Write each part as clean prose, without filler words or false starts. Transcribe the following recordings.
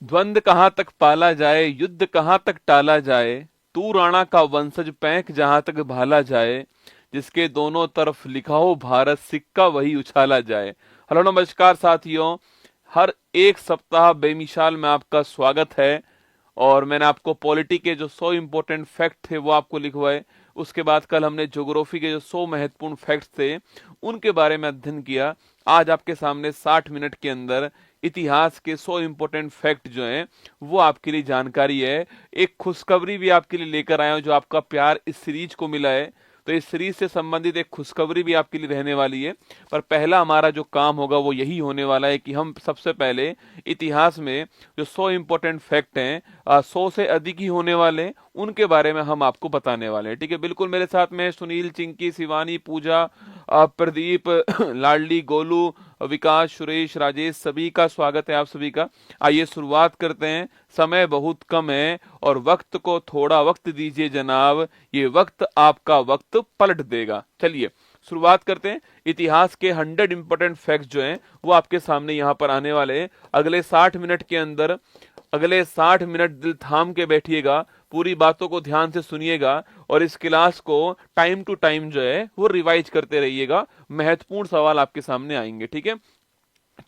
द्वंद कहाँ तक पाला जाए, युद्ध कहाँ तक टाला जाए, तू राणा का वंशज पैंक जहां तक भाला जाए, जिसके दोनों तरफ लिखा हो भारत सिक्का वही उछाला जाए। हेलो नमस्कार साथियों, हर एक सप्ताह बेमिसाल में आपका स्वागत है। और मैंने आपको पॉलिटी के जो 100 इंपॉर्टेंट फैक्ट थे वो आपको लिखवाए। उसके बाद कल हमने ज्योग्राफी के जो 100 महत्वपूर्ण फैक्ट थे उनके बारे में अध्ययन किया। आज आपके सामने 60 मिनट के अंदर इतिहास के 100 इंपॉर्टेंट फैक्ट जो हैं वो आपके लिए जानकारी है। एक खुशखबरी भी आपके लिए लेकर आया हूं, जो आपका प्यार इस सीरीज को मिला है तो इस सीरीज से संबंधित एक खुशखबरी भी आपके लिए रहने वाली है। पर पहला हमारा जो काम होगा वो यही होने वाला है कि हम सबसे पहले इतिहास में जो 100 इंपॉर्टेंट फैक्ट हैं, 100 से अधिक ही होने वाले हैं, उनके बारे में हम आपको बताने वाले हैं। ठीक है, बिल्कुल मेरे साथ में सुनील, चिंकी, शिवानी, पूजा, प्रदीप, लाडली, गोलू, विकास, सुरेश, राजेश, सभी का स्वागत है आप सभी का। आइए शुरुआत करते हैं। समय बहुत कम है और वक्त को थोड़ा वक्त दीजिए जनाब, ये वक्त आपका वक्त पलट देगा। चलिए शुरुआत करते हैं। इतिहास के 100 इंपॉर्टेंट फैक्ट्स जो हैं वो आपके सामने यहाँ पर आने वाले हैं अगले 60 मिनट के अंदर। अगले 60 मिनट दिल थाम के बैठिएगा, पूरी बातों को ध्यान से सुनिएगा और इस क्लास को टाइम टू टाइम जो है वो रिवाइज करते रहिएगा। महत्वपूर्ण सवाल आपके सामने आएंगे। ठीक है,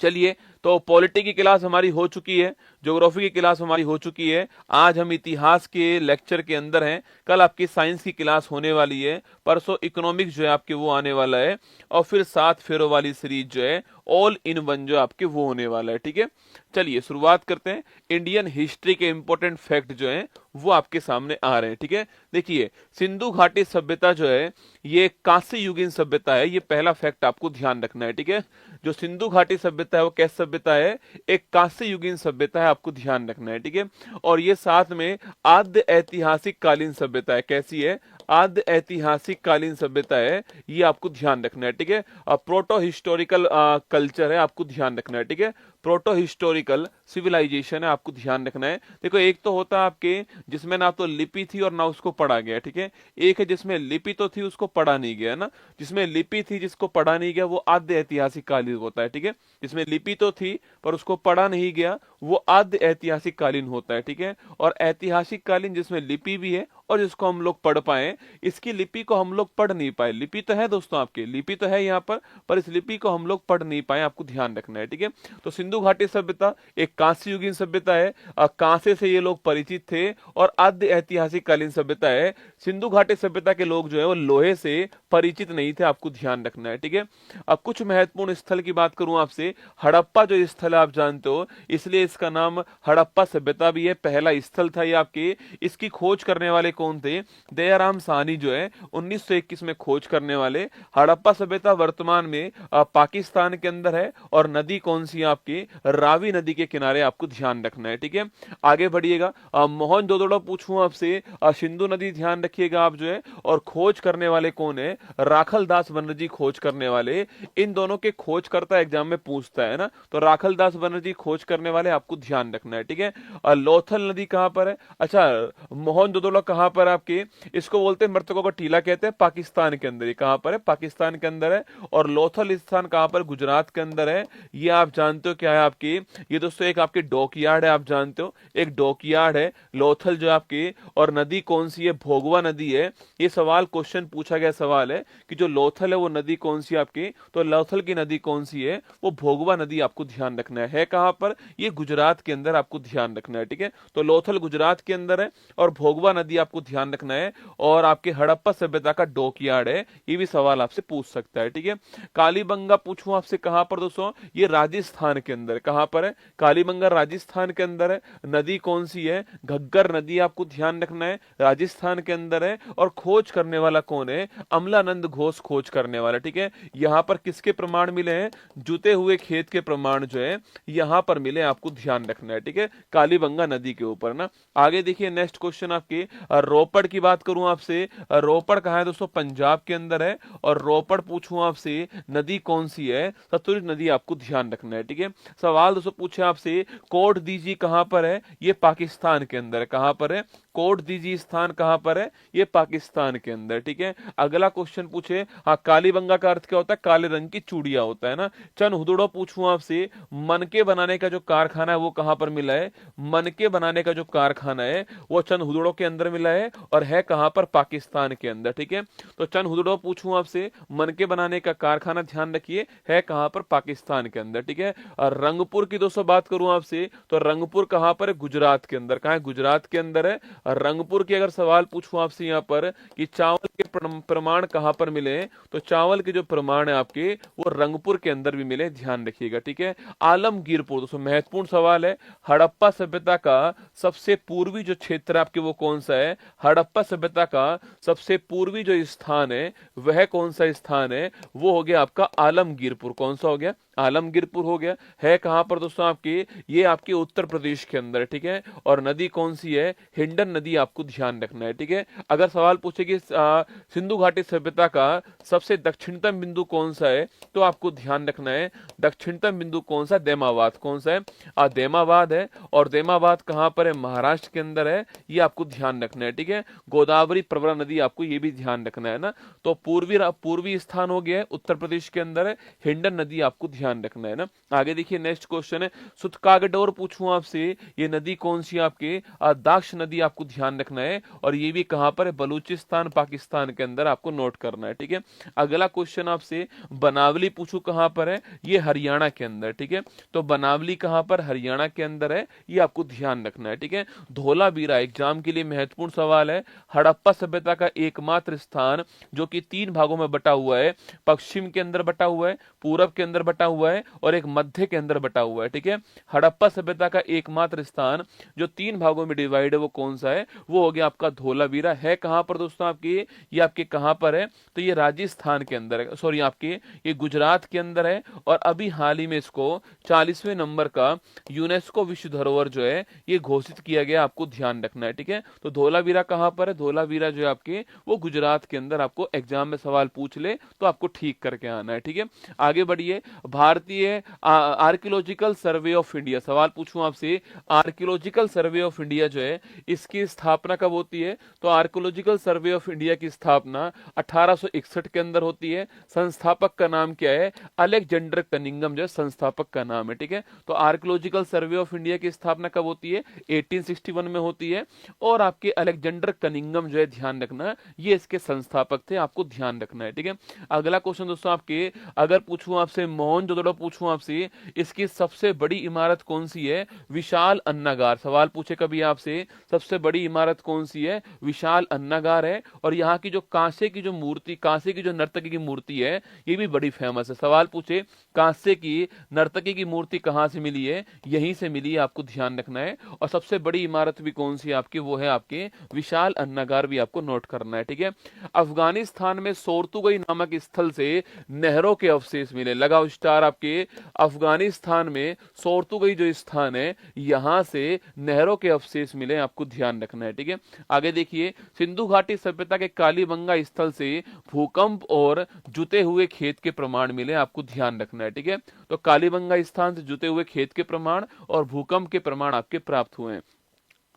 चलिए तो पॉलिटी की क्लास हमारी हो चुकी है, ज्योग्राफी की क्लास हमारी हो चुकी है। आज हम इतिहास के लेक्चर के अंदर हैं। कल आपकी साइंस की क्लास होने वाली है, परसों इकोनॉमिक्स जो है आपके वो आने वाला है, और फिर 7 फेरों वाली सीरीज जो है ऑल इन वन जो आपके वो होने वाला है। ठीक है, चलिए शुरुआत करते हैं। इंडियन हिस्ट्री के इंपॉर्टेंट फैक्ट जो हैं वो आपके सामने आ रहे हैं। ठीक है, देखिए सिंधु घाटी सभ्यता जो है ये कांस्य युगीन सभ्यता है, ये पहला फैक्ट आपको ध्यान रखना है। ठीक है, जो सिंधु घाटी सभ्यता है वो कैसी सभ्यता है, एक कांस्य युगीन सभ्यता है, आपको ध्यान रखना है। ठीक है, और ये साथ में आद्य ऐतिहासिक कालीन सभ्यता है। कैसी है, आद्य ऐतिहासिक कालीन सभ्यता है, ये आपको ध्यान रखना है। ठीक है, प्रोटो हिस्टोरिकल कल्चर है, आपको ध्यान रखना है। ठीक है, प्रोटो हिस्टोरिकल सिविलाइजेशन है, आपको ध्यान रखना है। देखो एक तो होता है आपके जिसमें ना तो लिपि थी और ना उसको पढ़ा गया। ठीक है, एक है जिसमें लिपि तो थी उसको पढ़ा नहीं गया ना, जिसमें लिपि थी जिसको पढ़ा नहीं गया वो आद्य ऐतिहासिक कालीन होता है। ठीक है, जिसमें लिपि तो थी पर उसको पढ़ा नहीं गया वो आद्य ऐतिहासिक कालीन होता है। ठीक है, और ऐतिहासिक कालीन जिसमें लिपि भी है और जिसको हम लोग पढ़ पाए, इसकी लिपि को हम लोग पढ़ नहीं पाए। लिपि तो है दोस्तों, आपके लिपि तो है यहाँ पर इस लिपि को हम लोग पढ़ नहीं पाए, आपको ध्यान रखना है। ठीक है, तो सिंधु घाटी सभ्यता एक कांस्य युगीन सभ्यता है, कांसे से ये लोग परिचित थे, और आद्य ऐतिहासिक कालीन सभ्यता है। सिंधु घाटी सभ्यता के लोग जो है वो लोहे से परिचित नहीं थे, आपको ध्यान रखना है। ठीक है, अब कुछ महत्वपूर्ण स्थल की बात करूं आपसे, हड़प्पा जो स्थल है आप जानते हो, इसलिए इसका नाम हड़प्पा सभ्यता भी है, पहला स्थल था ये आपके। इसकी खोज करने वाले कौन थे, दयाराम साहनी जो है 1921 में खोज करने वाले। हड़प्पा सभ्यता वर्तमान में पाकिस्तान के अंदर है, और नदी कौन सी है आपकी, रावी नदी के किनारे, आपको ध्यान रखना है। ठीक है, आगे बढ़िएगा। मोहनजोदड़ो पूछूं आपसे, सिंधु नदी ध्यान रखिएगा आप जो है, और खोज करने वाले कौन है, राखल दास बनर्जी खोज करने वाले। इन दोनों के खोजकर्ता एग्जाम में पूछता है ना, तो राखल दास बनर्जी खोज करने वाले, आपको ध्यान रखना है। ठीक है, लोथल नदी कहां पर है, अच्छा मोहनजोदड़ो कहां पर आपके, इसको बोलते हैं मृतकों का टीला कहते हैं, पाकिस्तान के अंदर। ये कहां पर है, पाकिस्तान के अंदर है। और लोथल स्थान कहां पर, गुजरात के अंदर है। ये आप जानते हो क्या है आपकी, ये दोस्तों एक आपके डॉकयार्ड है, आप जानते हो एक डॉकयार्ड है लोथल जो आपकी। और नदी कौन सी है, भोगवा नदी है। ये सवाल क्वेश्चन पूछा गया सवाल है कि जो लोथल है वो नदी कौन सी है आपकी, तो लोथल की नदी कौन सी है, वो भोगवा नदी, आपको ध्यान रखना है कहां पर, ये गुजरात के अंदर, आपको ध्यान रखना है। ठीक है, तो लोथल गुजरात के अंदर है और भोगवा नदी आपको ध्यान रखना है। और आपके हड़प्पा सभ्यता का डॉकयार्ड है, ये भी सवाल आपसे पूछ सकता है। ठीक है, कालीबंगा पूछूं आपसे कहां पर दोस्तों, ये राजस्थान के अंदर, कहां पर है, कालीबंगा राजस्थान के अंदर है। नदी कौन सी है, घग्गर नदी, आपको ध्यान रखना है, राजस्थान के अंदर है। और खोज करने वाला कौन है, अमलानंद घोष खोज करने वाला। ठीक है, यहां पर किसके प्रमाण मिले हैं, जुते हुए खेत के प्रमाण जो है यहां पर मिले, आपको ध्यान रखना है। ठीक है, कालीबंगा नदी के ऊपर ना। आगे देखिए नेक्स्ट क्वेश्चन आपके, रोपड़ की बात करूं आपसे, रोपड़ कहां है दोस्तों, पंजाब के अंदर है। और रोपड़ पूछूं आपसे, नदी कौन सी है, सतलुज नदी, आपको ध्यान रखना है। ठीक है, सवाल दोस्तों पूछे आपसे, कोट दीजी कहां पर है, ये पाकिस्तान के अंदर है, कहां पर है, कोट दीजिए स्थान कहां पर है, ये पाकिस्तान के अंदर, ठीक है। अगला क्वेश्चन पूछे, हाँ कालीबंगा का अर्थ क्या होता है, काले रंग की चूड़िया होता है ना। चंद हुदड़ो पूछूं आपसे, मनके बनाने का जो कारखाना है वो कहां पर मिला है, मनके बनाने का जो कारखाना है वो चंद हुदड़ो के अंदर मिला है, और है कहां पर, पाकिस्तान के अंदर, ठीक है। तो चंद हुदड़ो पूछूं आपसे, मनके बनाने का कारखाना ध्यान रखिए है कहां पर, पाकिस्तान के अंदर, ठीक है। और रंगपुर की दोस्तों बात करूं आपसे, तो रंगपुर कहां पर है, गुजरात के अंदर, कहां है, गुजरात के अंदर है। और रंगपुर की अगर सवाल पूछूं आपसे यहाँ पर कि चावल के प्रमाण कहां पर मिले, तो चावल के जो प्रमाण है आपके वो रंगपुर के अंदर भी मिले, ध्यान रखिएगा, ठीक है। आलमगीरपुर दोस्तों महत्वपूर्ण सवाल है, हड़प्पा सभ्यता का सबसे पूर्वी जो क्षेत्र आपके वो कौन सा है, हड़प्पा सभ्यता का सबसे पूर्वी जो स्थान है वह कौन सा स्थान है, वो हो गया आपका आलमगीरपुर। कौन सा हो गया, आलमगीरपुर हो गया। है कहां पर दोस्तों आपके, ये आपके उत्तर प्रदेश के अंदर, ठीक है। और नदी कौन सी है, हिंडन नदी आपको ध्यान रखना है, ठीक है। अगर सवाल पूछे कि सिंधु घाटी सभ्यता का सबसे दक्षिणतम बिंदु कौन सा है, तो आपको ध्यान रखना है दक्षिणतम बिंदु कौन सा, देमाबाद। कौन सा है, देमाबाद है। और देमाबाद कहां पर है, महाराष्ट्र के अंदर है, ये आपको ध्यान रखना है, ठीक है। गोदावरी प्रवरा नदी आपको ये भी ध्यान रखना है ना। तो पूर्वी स्थान हो गया है, उत्तर प्रदेश के अंदर है, हिंडन नदी आपको ध्यान रखना है ना। आगे देखिए नेक्स्ट क्वेश्चन है, सुतकागडोर पूछूं आपसे, ये नदी कौन सी है आपके, दाक्ष नदी आपको ध्यान रखना है, और ये भी कहां पर है, बलूचिस्तान पाकिस्तान के अंदर, आपको नोट करना है, ठीक है। अगला क्वेश्चन आपसे, बनावली पूछूं कहां पर है, ये हरियाणा के अंदर, ठीक है। तो बनावली कहां पर, हरियाणा के अंदर है, ये आपको ध्यान रखना है, ठीक है। धोलावीरा एग्जाम के लिए महत्वपूर्ण सवाल है, हड़प्पा सभ्यता का एकमात्र स्थान जो कि 3 भागों में बटा हुआ है, पश्चिम के अंदर बटा हुआ है, पूरब के अंदर बटा हुआ है, और एक मध्य के अंदर बटा हुआ है, ठीक है। हड़प्पा सभ्यता का एकमात्र स्थान जो 3 भागों में डिवाइड है वो कौन सा है, वो हो गया आपका धोलावीरा। है कहां पर दोस्तों आपके, ये आपके कहां पर है, तो ये राजस्थान के अंदर है, सॉरी आपके ये गुजरात के अंदर है। और अभी हाल ही में इसको 40वें नंबर का यूनेस्को विश्व धरोहर जो है ये घोषित किया गया, आपको ध्यान रखना है, ठीक है। तो धोलावीरा कहां पर है, धोलावीरा जो है आपके वो गुजरात के अंदर, आपको एग्जाम में सवाल पूछ ले तो आपको ठीक करके आना है, ठीक है। आगे बढ़िए, भारतीय आर्कियोलॉजिकल सर्वे ऑफ इंडिया, सवाल पूछूं आपसे, आर्कियोलॉजिकल सर्वे ऑफ इंडिया जो है इसकी स्थापना कब होती है, तो आर्कियोलॉजिकल सर्वे ऑफ इंडिया की स्थापना 1861 के अंदर होती है। संस्थापक का नाम क्या है, अलेक्जेंडर कनिंगम जो है संस्थापक का नाम है, ठीक है। तो आर्कियोलॉजिकल सर्वे ऑफ इंडिया की स्थापना कब होती है, 1861 में होती है। और आपके अलेक्जेंडर कनिंगम जो है ध्यान रखना, ये इसके संस्थापक थे, आपको ध्यान रखना है, ठीक है। अगला क्वेश्चन दोस्तों आपके, अगर पूछूं आपसे मोहनजोदड़ो पूछूं आपसे, इसकी सबसे बड़ी इमारत कौन सी है, विशाल अन्नागार। सवाल पूछे कभी आपसे सबसे बड़ी इमारत कौन सी है, विशाल अन्नागार है। और यहाँ की जो कांसे की जो मूर्ति, कांसे की जो नर्तकी की मूर्ति है ये भी बड़ी फेमस है। सवाल पूछे कांसे की नर्तकी की मूर्ति कहां से मिली है, यहीं से मिली है, आपको ध्यान रखना है। और सबसे बड़ी इमारत भी कौन सी है आपकी, वो है आपके विशाल अन्नागार, भी आपको नोट करना है, ठीक है। अफगानिस्तान में सोर्तुगई नामक स्थल से नहरों के अवशेष मिले, लगाओ स्टार आपके, अफगानिस्तान में सोर्तुगई जो स्थान है यहां से नहरों के अवशेष मिले, आपको ध्यान रखना है, ठीक है। आगे देखिए, सिंधु घाटी सभ्यता के कालीबंगा स्थल से भूकंप और जुते हुए खेत के प्रमाण मिले, आपको ध्यान रखना है, ठीक है। तो कालीबंगा स्थान से जुते हुए खेत के प्रमाण और भूकंप के प्रमाण आपके प्राप्त हुए हैं।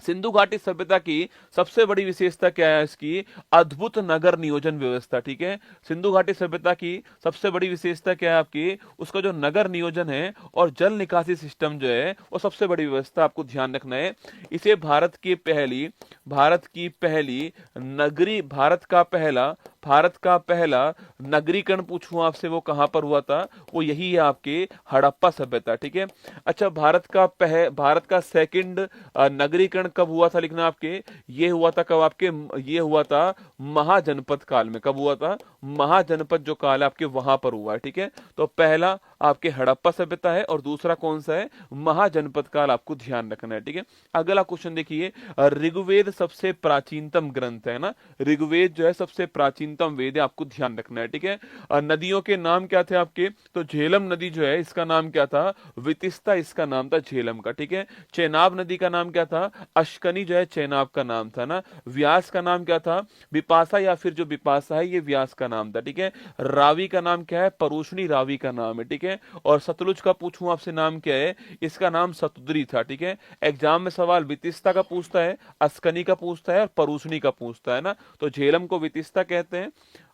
सिंधु घाटी सभ्यता की सबसे बड़ी विशेषता क्या है, इसकी अद्भुत नगर नियोजन व्यवस्था, ठीक है। सिंधु घाटी सभ्यता की सबसे बड़ी विशेषता क्या है आपकी, उसका जो नगर नियोजन है और जल निकासी सिस्टम जो है वो सबसे बड़ी व्यवस्था, आपको ध्यान रखना है। इसे भारत की पहली नगरी, भारत का पहला नगरीकरण पूछूं आपसे वो कहां पर हुआ था, वो यही है आपके हड़प्पा सभ्यता, ठीक है। अच्छा, भारत का सेकंड नगरीकरण कब हुआ था, लिखना आपके, ये हुआ था कब आपके, ये हुआ था महाजनपद काल में। कब हुआ था, महाजनपद जो काल है आपके वहां पर हुआ है, ठीक है। तो पहला आपके हड़प्पा सभ्यता है और दूसरा कौन सा है, महाजनपद काल, आपको ध्यान रखना है, ठीक है। अगला क्वेश्चन देखिए, ऋग्वेद सबसे प्राचीनतम ग्रंथ है ना, ऋग्वेद जो है सबसे प्राचीनतम वेद है, आपको ध्यान रखना है, ठीक है। नदियों के नाम क्या थे आपके, तो झेलम नदी जो है इसका नाम क्या था, वितिस्ता इसका नाम था झेलम का, ठीक है। चेनाब नदी का नाम क्या था, अश्कनी जो है चेनाब का नाम था ना। व्यास का नाम क्या था, विपासा या फिर जो विपासा है ये व्यास का नाम था, ठीक है। रावी का नाम क्या है, परूषणी रावी का नाम है, ठीक है। है। और सतलुज का पूछूं आपसे नाम क्या है, इसका नाम सतुद्री था, ठीक है। एग्जाम में सवाल वितिस्ता का पूछता है, अस्कनी का पूछता है और परूसनी का पूछता है ना। तो झेलम को वितिस्ता कहते हैं,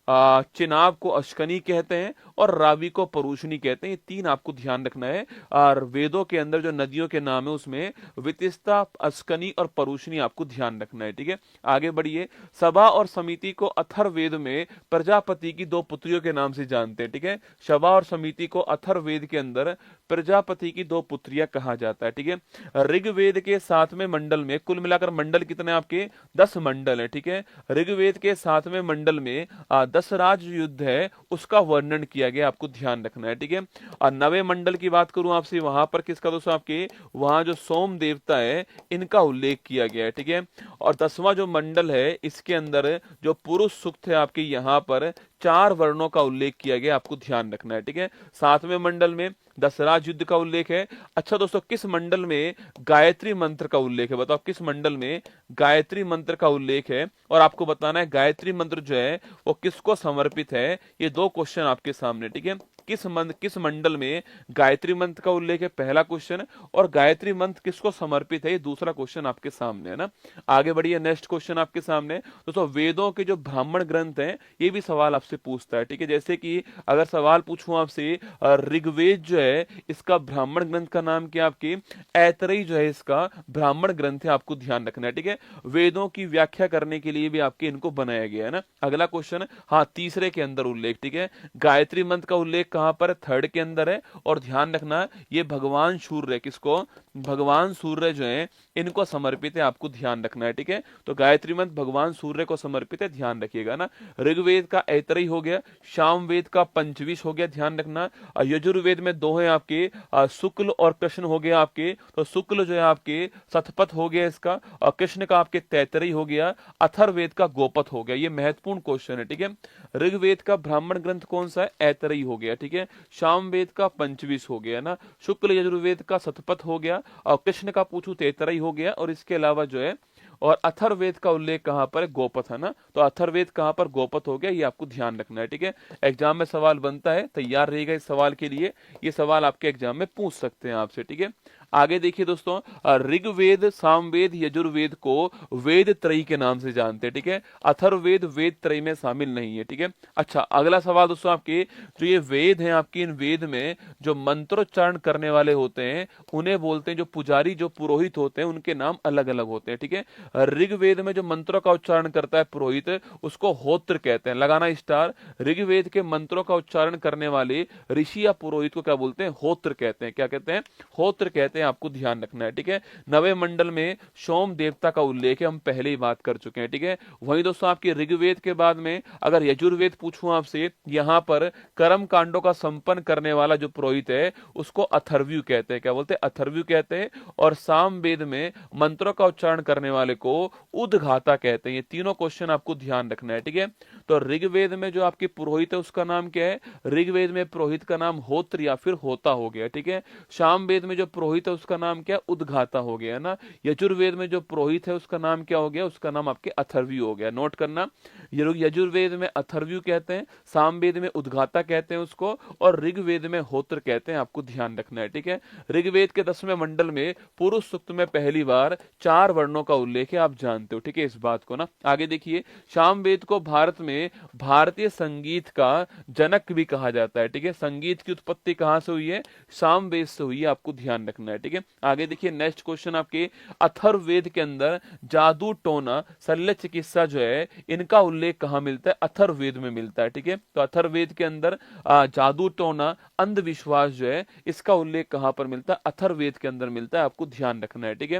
चिनाब को अश्कनी कहते हैं और रावी को परूशनी कहते हैं। ये तीन आपको ध्यान रखना है। और वेदों के अंदर जो नदियों के नाम है उसमें वितिस्ता, अश्कनी और परूशनी आपको ध्यान रखना है, ठीक है। आगे बढ़िए। सभा और समिति को अथर्ववेद में प्रजापति की दो पुत्रियों के नाम से जानते हैं, ठीक है। सभा और समिति को अथर्ववेद के अंदर प्रजापति की दो पुत्रियां कहा जाता है, ठीक है। ऋग्वेद के 7वें मंडल में, कुल मिलाकर मंडल कितने आपके 10 मंडल है, ठीक है। ऋग्वेद के 7वें मंडल में दशराज युद्ध है उसका वर्णन किया गया, आपको ध्यान रखना है, ठीक है। और 9वें मंडल की बात करूं आपसे, वहां पर किसका दोस्तों आपके, वहां जो सोम देवता है इनका उल्लेख किया गया है, ठीक है। और 10वां जो मंडल है इसके अंदर जो पुरुष सूक्त है आपके, यहाँ पर 4 वर्णों का उल्लेख किया गया, आपको ध्यान रखना है, ठीक है। 7वें मंडल में दशराज युद्ध का उल्लेख है। अच्छा दोस्तों, किस मंडल में गायत्री मंत्र का उल्लेख है, बताओ किस मंडल में गायत्री मंत्र का उल्लेख है। और आपको बताना है गायत्री मंत्र जो है वो किसको समर्पित है। ये 2 क्वेश्चन आपके सामने, ठीक है। किस मंडल में गायत्री मंत्र का उल्लेख है, पहला क्वेश्चन। और गायत्री मंत्र किसको समर्पित है, ये दूसरा क्वेश्चन आपके सामने है ना। आगे बढ़िए, नेक्स्ट क्वेश्चन आपके सामने दोस्तों, वेदों के जो ब्राह्मण ग्रंथ हैं ये भी सवाल आपसे पूछता है, ठीक है। जैसे कि अगर सवाल पूछूं आपसे, ऋग्वेद जो है इसका ब्राह्मण ग्रंथ का नाम क्या आपके, ऐतरेय जो है इसका ब्राह्मण ग्रंथ है, आपको ध्यान रखना है, ठीक है। वेदों की व्याख्या करने के लिए भी आपके इनको बनाया गया है ना। अगला क्वेश्चन, हाँ तीसरे के अंदर उल्लेख, ठीक है। गायत्री मंत्र का उल्लेख कहां पर, 3rd के अंदर है। और ध्यान रखना ये भगवान सूर्य, किसको, भगवान सूर्य जो है इनको समर्पित है, आपको ध्यान रखना है, ठीक है। तो गायत्री मंत्र भगवान सूर्य को समर्पित है, ध्यान रखिएगा ना। ऋग्वेद का ऐतरेय हो गया, सामवेद का पंचविश हो गया, ध्यान रखना। यजुर्वेद में 2 है आपके, शुक्ल और कृष्ण हो गया आपके। तो शुक्ल जो है आपके शतपथ हो गया इसका, और कृष्ण का आपके तैतरेय हो गया, अथर्ववेद का गोपथ हो गया। ये महत्वपूर्ण क्वेश्चन है, ठीक है। ऋग्वेद का ब्राह्मण ग्रंथ कौन सा है, ऐतरेय हो गया, ठीक है। सामवेद का पंचविश हो गया ना, शुक्ल यजुर्वेद का शतपथ हो गया, और कृष्ण का पूछू तैतरेय हो गया। और इसके अलावा जो है और अथर्ववेद का उल्लेख कहां पर है, गोपथ है ना। तो अथर्ववेद कहां पर, गोपथ हो गया, ये आपको ध्यान रखना है, ठीक है। एग्जाम में सवाल बनता है, तैयार रहेगा इस सवाल के लिए। ये सवाल आपके एग्जाम में पूछ सकते हैं आपसे, ठीक है। आगे देखिए दोस्तों, ऋग्वेद, सामवेद, यजुर्वेद को वेद त्रयी के नाम से जानते हैं, ठीक है। अथर्ववेद वेद त्रयी में शामिल नहीं है, ठीक है। अच्छा, अगला सवाल दोस्तों आपके, जो ये वेद हैं आपकी, इन वेद में जो मंत्रोच्चारण करने वाले होते हैं उन्हें बोलते हैं, जो पुजारी, जो पुरोहित होते हैं उनके नाम अलग अलग होते हैं, ठीक है। ऋग्वेद में जो मंत्रों का उच्चारण करता है पुरोहित, उसको होत्र कहते हैं, लगाना स्टार। ऋग्वेद के मंत्रों का उच्चारण करने वाले ऋषि या पुरोहित को क्या बोलते हैं, होत्र कहते हैं। क्या कहते हैं, होत्र कहते हैं, आपको ध्यान रखना है, ठीक है। 9वें मंडल में सोम देवता का उल्लेख है, हम पहले ही बात कर चुके हैं, ठीक है। वहीं दोस्तों आपके ऋग्वेद के बाद में अगर यजुर्वेद पूछूं आपसे, यहां पर कर्म कांडों का संपन्न करने वाला जो पुरोहित है उसको अथर्वयु कहते हैं। क्या बोलते हैं, अथर्वयु कहते हैं। और सामवेद में मंत्रों का उच्चारण करने वाले को उद्घाता कहते हैं। ये तीनों क्वेश्चन आपको ध्यान रखना है, ठीक है। तो ऋग्वेद में जो आपके पुरोहित है उसका नाम क्या है, ऋग्वेद में पुरोहित का नाम होत्र या फिर होता हो गया, ठीक है। सामवेद में जो पुरोहित है उसका नाम क्या, उद्घाता हो गया ना। यजुर्वेद में जो पुरोहित है उसका नाम क्या हो गया, उसका नाम आपके अथर्वयु हो गया। नोट करना, ये लोग यजुर्वेद में अथर्वयु कहते हैं, सामवेद में उद्घाता कहते हैं उसको, और ऋग्वेद में होत्र कहते हैं, आपको ध्यान रखना है, ठीक है। ऋग्वेद के 10वें मंडल में पुरुष सूक्त में पहली बार 4 वर्णों का उल्लेख है, आप जानते हो, ठीक है, इस बात को ना। आगे देखिए, सामवेद को भारत में भारतीय संगीत का जनक भी कहा जाता है, ठीक है। संगीत की उत्पत्ति कहां से हुई है, सामवेद से हुई है, आपको ध्यान रखना है, ठीक है। आगे देखिए, नेक्स्ट क्वेश्चन आपके, अथर्ववेद के अंदर जादू टोना शल्य चिकित्सा जो है इनका उल्लेख कहां मिलता है, अथर्ववेद में मिलता है, ठीक है। तो अथर्ववेद के अंदर जादू टोना अंधविश्वास जो है इसका उल्लेख कहां पर मिलता है, अथर्ववेद के अंदर मिलता है, आपको ध्यान रखना है, ठीक है।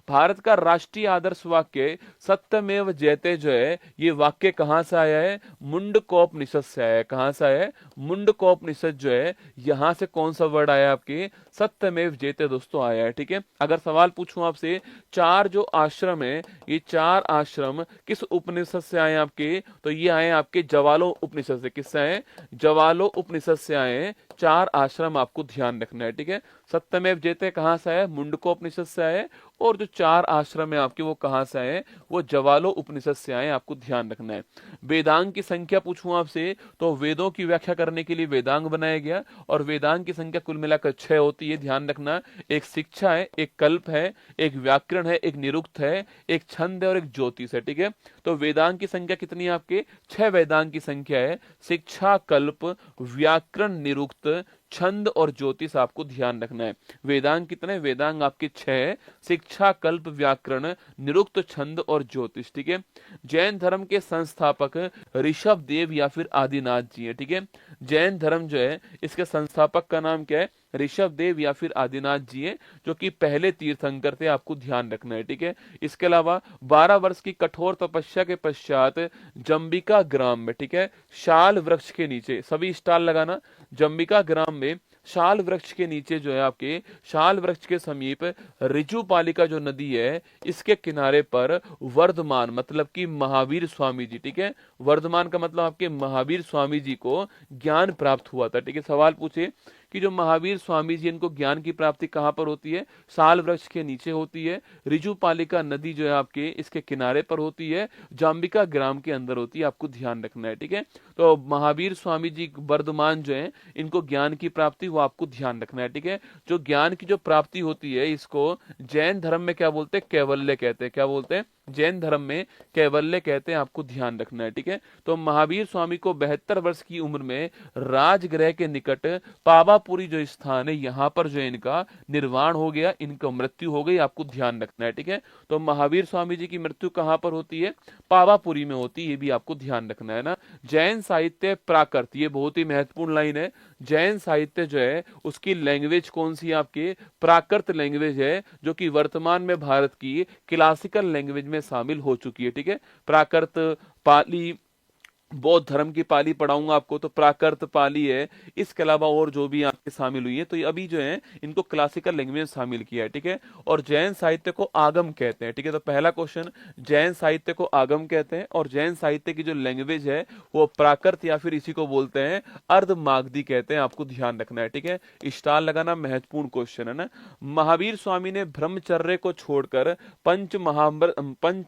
भारत का राष्ट्रीय आदर्श वाक्य सत्यमेव जयते जो है, ये वाक्य कहां से आया है, मुंडकोपनिषद से आया है। कहां से आया है, मुंडकोपनिषद जो है, यहां से कौन सा वर्ड आया आपके, सत्यमेव जयते दोस्तों आया है, ठीक है। अगर सवाल पूछूं आपसे, 4 जो आश्रम है, ये 4 आश्रम किस उपनिषद से आए आपके, तो ये आए आपके जवालो उपनिषद से। किससे आए, जवालो उपनिषद से आए हैं चार आश्रम आपको ध्यान रखना है, ठीक है। सत्यमेव जयते कहाँ से आया, मुंडकोपनिषद से आए, और जो चार आश्रम है आपके वो कहाँ से आए, वो जवालो उपनिषद से आए, आपको ध्यान रखना है। वेदांग की संख्या पूछूं आपसे, तो वेदों की व्याख्या करने के लिए वेदांग बनाया गया, और वेदांग की संख्या कुल मिलाकर 6 होती है, ध्यान रखना। एक शिक्षा है, एक कल्प है, एक व्याकरण है, एक निरुक्त है, एक छंद है और एक ज्योतिष है, ठीक है। तो वेदांग की संख्या कितनी है आपके, 6 वेदांग की संख्या है। शिक्षा, कल्प, व्याकरण, निरुक्त, छंद और ज्योतिष आपको ध्यान रखना है। वेदांग कितने, वेदांग आपके 6, शिक्षा, कल्प, व्याकरण, निरुक्त, छंद और ज्योतिष, ठीक है। जैन धर्म के संस्थापक ऋषभ देव या फिर आदिनाथ जी है, ठीक है। जैन धर्म जो है इसके संस्थापक का नाम क्या है, ऋषभ देव या फिर आदिनाथ जी है, जो कि पहले तीर्थंकर थे, आपको ध्यान रखना है, ठीक है। इसके अलावा 12 वर्ष की कठोर तपस्या के पश्चात जंबिका ग्राम में, ठीक है, शाल वृक्ष के नीचे, सभी स्टाल लगाना, जंबिका ग्राम में शाल वृक्ष के नीचे जो है आपके, शाल वृक्ष के समीप ऋजुपालिका जो नदी है इसके किनारे पर वर्धमान मतलब कि महावीर स्वामी जी, ठीक है, वर्धमान का मतलब आपके महावीर स्वामी जी को ज्ञान प्राप्त हुआ था, ठीक है। सवाल पूछे कि जो महावीर स्वामी जी इनको ज्ञान की प्राप्ति कहाँ पर होती है, साल वृक्ष के नीचे होती है, ऋजुपालिका नदी जो है आपके इसके किनारे पर होती है, जाम्बिका ग्राम के अंदर होती है, आपको ध्यान रखना है, ठीक है। तो महावीर स्वामी जी वर्धमान जो है इनको ज्ञान की प्राप्ति वो आपको ध्यान रखना है, ठीक है। जो ज्ञान की जो प्राप्ति होती है इसको जैन धर्म में क्या बोलते हैं, कैवल्य कहते हैं, क्या बोलते हैं, जैन धर्म में कैवल्य कहते हैं, आपको ध्यान रखना है, ठीक है। तो महावीर स्वामी को 72 वर्ष की उम्र में राजगृह के निकट पावापुरी जो स्थान है यहाँ पर जो इनका निर्वाण हो गया, इनका मृत्यु हो गई, आपको ध्यान रखना है, ठीक है। तो महावीर स्वामी जी की मृत्यु कहाँ पर होती है, पावापुरी में होती है, ये भी आपको ध्यान रखना है ना। जैन साहित्य प्राकृत, ये बहुत ही महत्वपूर्ण लाइन है। जैन साहित्य जो है उसकी लैंग्वेज कौन सी है आपके, प्राकृत लैंग्वेज है, जो कि वर्तमान में भारत की क्लासिकल लैंग्वेज में शामिल हो चुकी है, ठीक है। प्राकृत, पाली, बौद्ध धर्म की पाली पढ़ाऊंगा आपको, तो प्राकृत पाली है, इसके अलावा और जो भी आपके शामिल हुई है, तो ये अभी जो है इनको क्लासिकल लैंग्वेज में शामिल किया है, ठीक है। और जैन साहित्य को आगम कहते हैं, ठीक है। तो पहला क्वेश्चन, जैन साहित्य को आगम कहते हैं, और जैन साहित्य की जो लैंग्वेज है वो प्राकृत या फिर इसी को बोलते हैं अर्धमागधी कहते हैं, आपको ध्यान रखना है, ठीक है। स्टार लगाना महत्वपूर्ण क्वेश्चन है ना। महावीर स्वामी ने ब्रह्मचर्य को छोड़कर पंच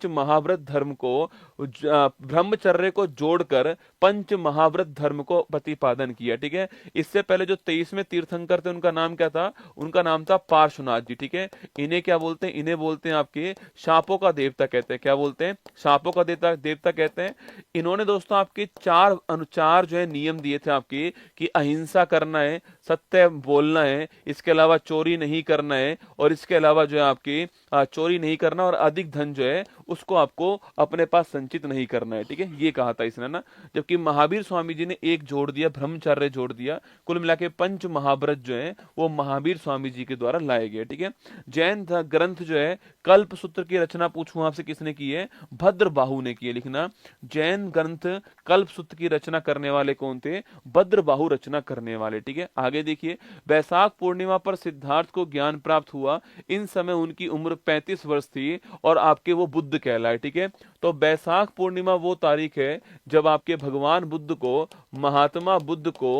महाव्रत धर्म को, ब्रह्मचर्य को जोड़कर पंच महाव्रत धर्म को प्रतिपादन किया, ठीक है। इससे पहले जो 23वें तीर्थंकर थे उनका नाम क्या था, उनका नाम था पार्श्वनाथ जी, ठीक है। इन्हें क्या बोलते हैं, इन्हें बोलते हैं आपके शापों का देवता कहते हैं, क्या बोलते हैं, शापों का देवता देवता कहते हैं। इन्होंने दोस्तों आपके चार अनुचार जो है नियम दिए थे आपके, कि अहिंसा करना है, सत्य बोलना है, इसके अलावा चोरी नहीं करना है, और इसके अलावा जो है आपकी चोरी नहीं करना, और अधिक धन जो है उसको आपको अपने पास संचित नहीं करना है, ठीक है, ये कहा था इसने ना। जबकि महावीर स्वामी जी ने एक जोड़ दिया, ब्रह्मचर्य जोड़ दिया, कुल मिला के पंच महाव्रत जो है वो महावीर स्वामी जी के द्वारा लाए गए, ठीक है। जैन ग्रंथ जो है कल्प सूत्र की रचना पूछूं आपसे किसने की है, भद्रबाहु ने की है, लिखना। जैन ग्रंथ कल्प सूत्र की रचना करने वाले कौन थे, भद्रबाहु रचना करने वाले, ठीक है। आगे देखिए, वैशाख पूर्णिमा पर सिद्धार्थ को ज्ञान प्राप्त हुआ, इन समय उनकी उम्र 35 वर्ष थी, और आपके वो बुद्ध कहलाए, ठीक है। तो वैशाख पूर्णिमा वो तारीख है जब आपके भगवान बुद्ध को, महात्मा बुद्ध को,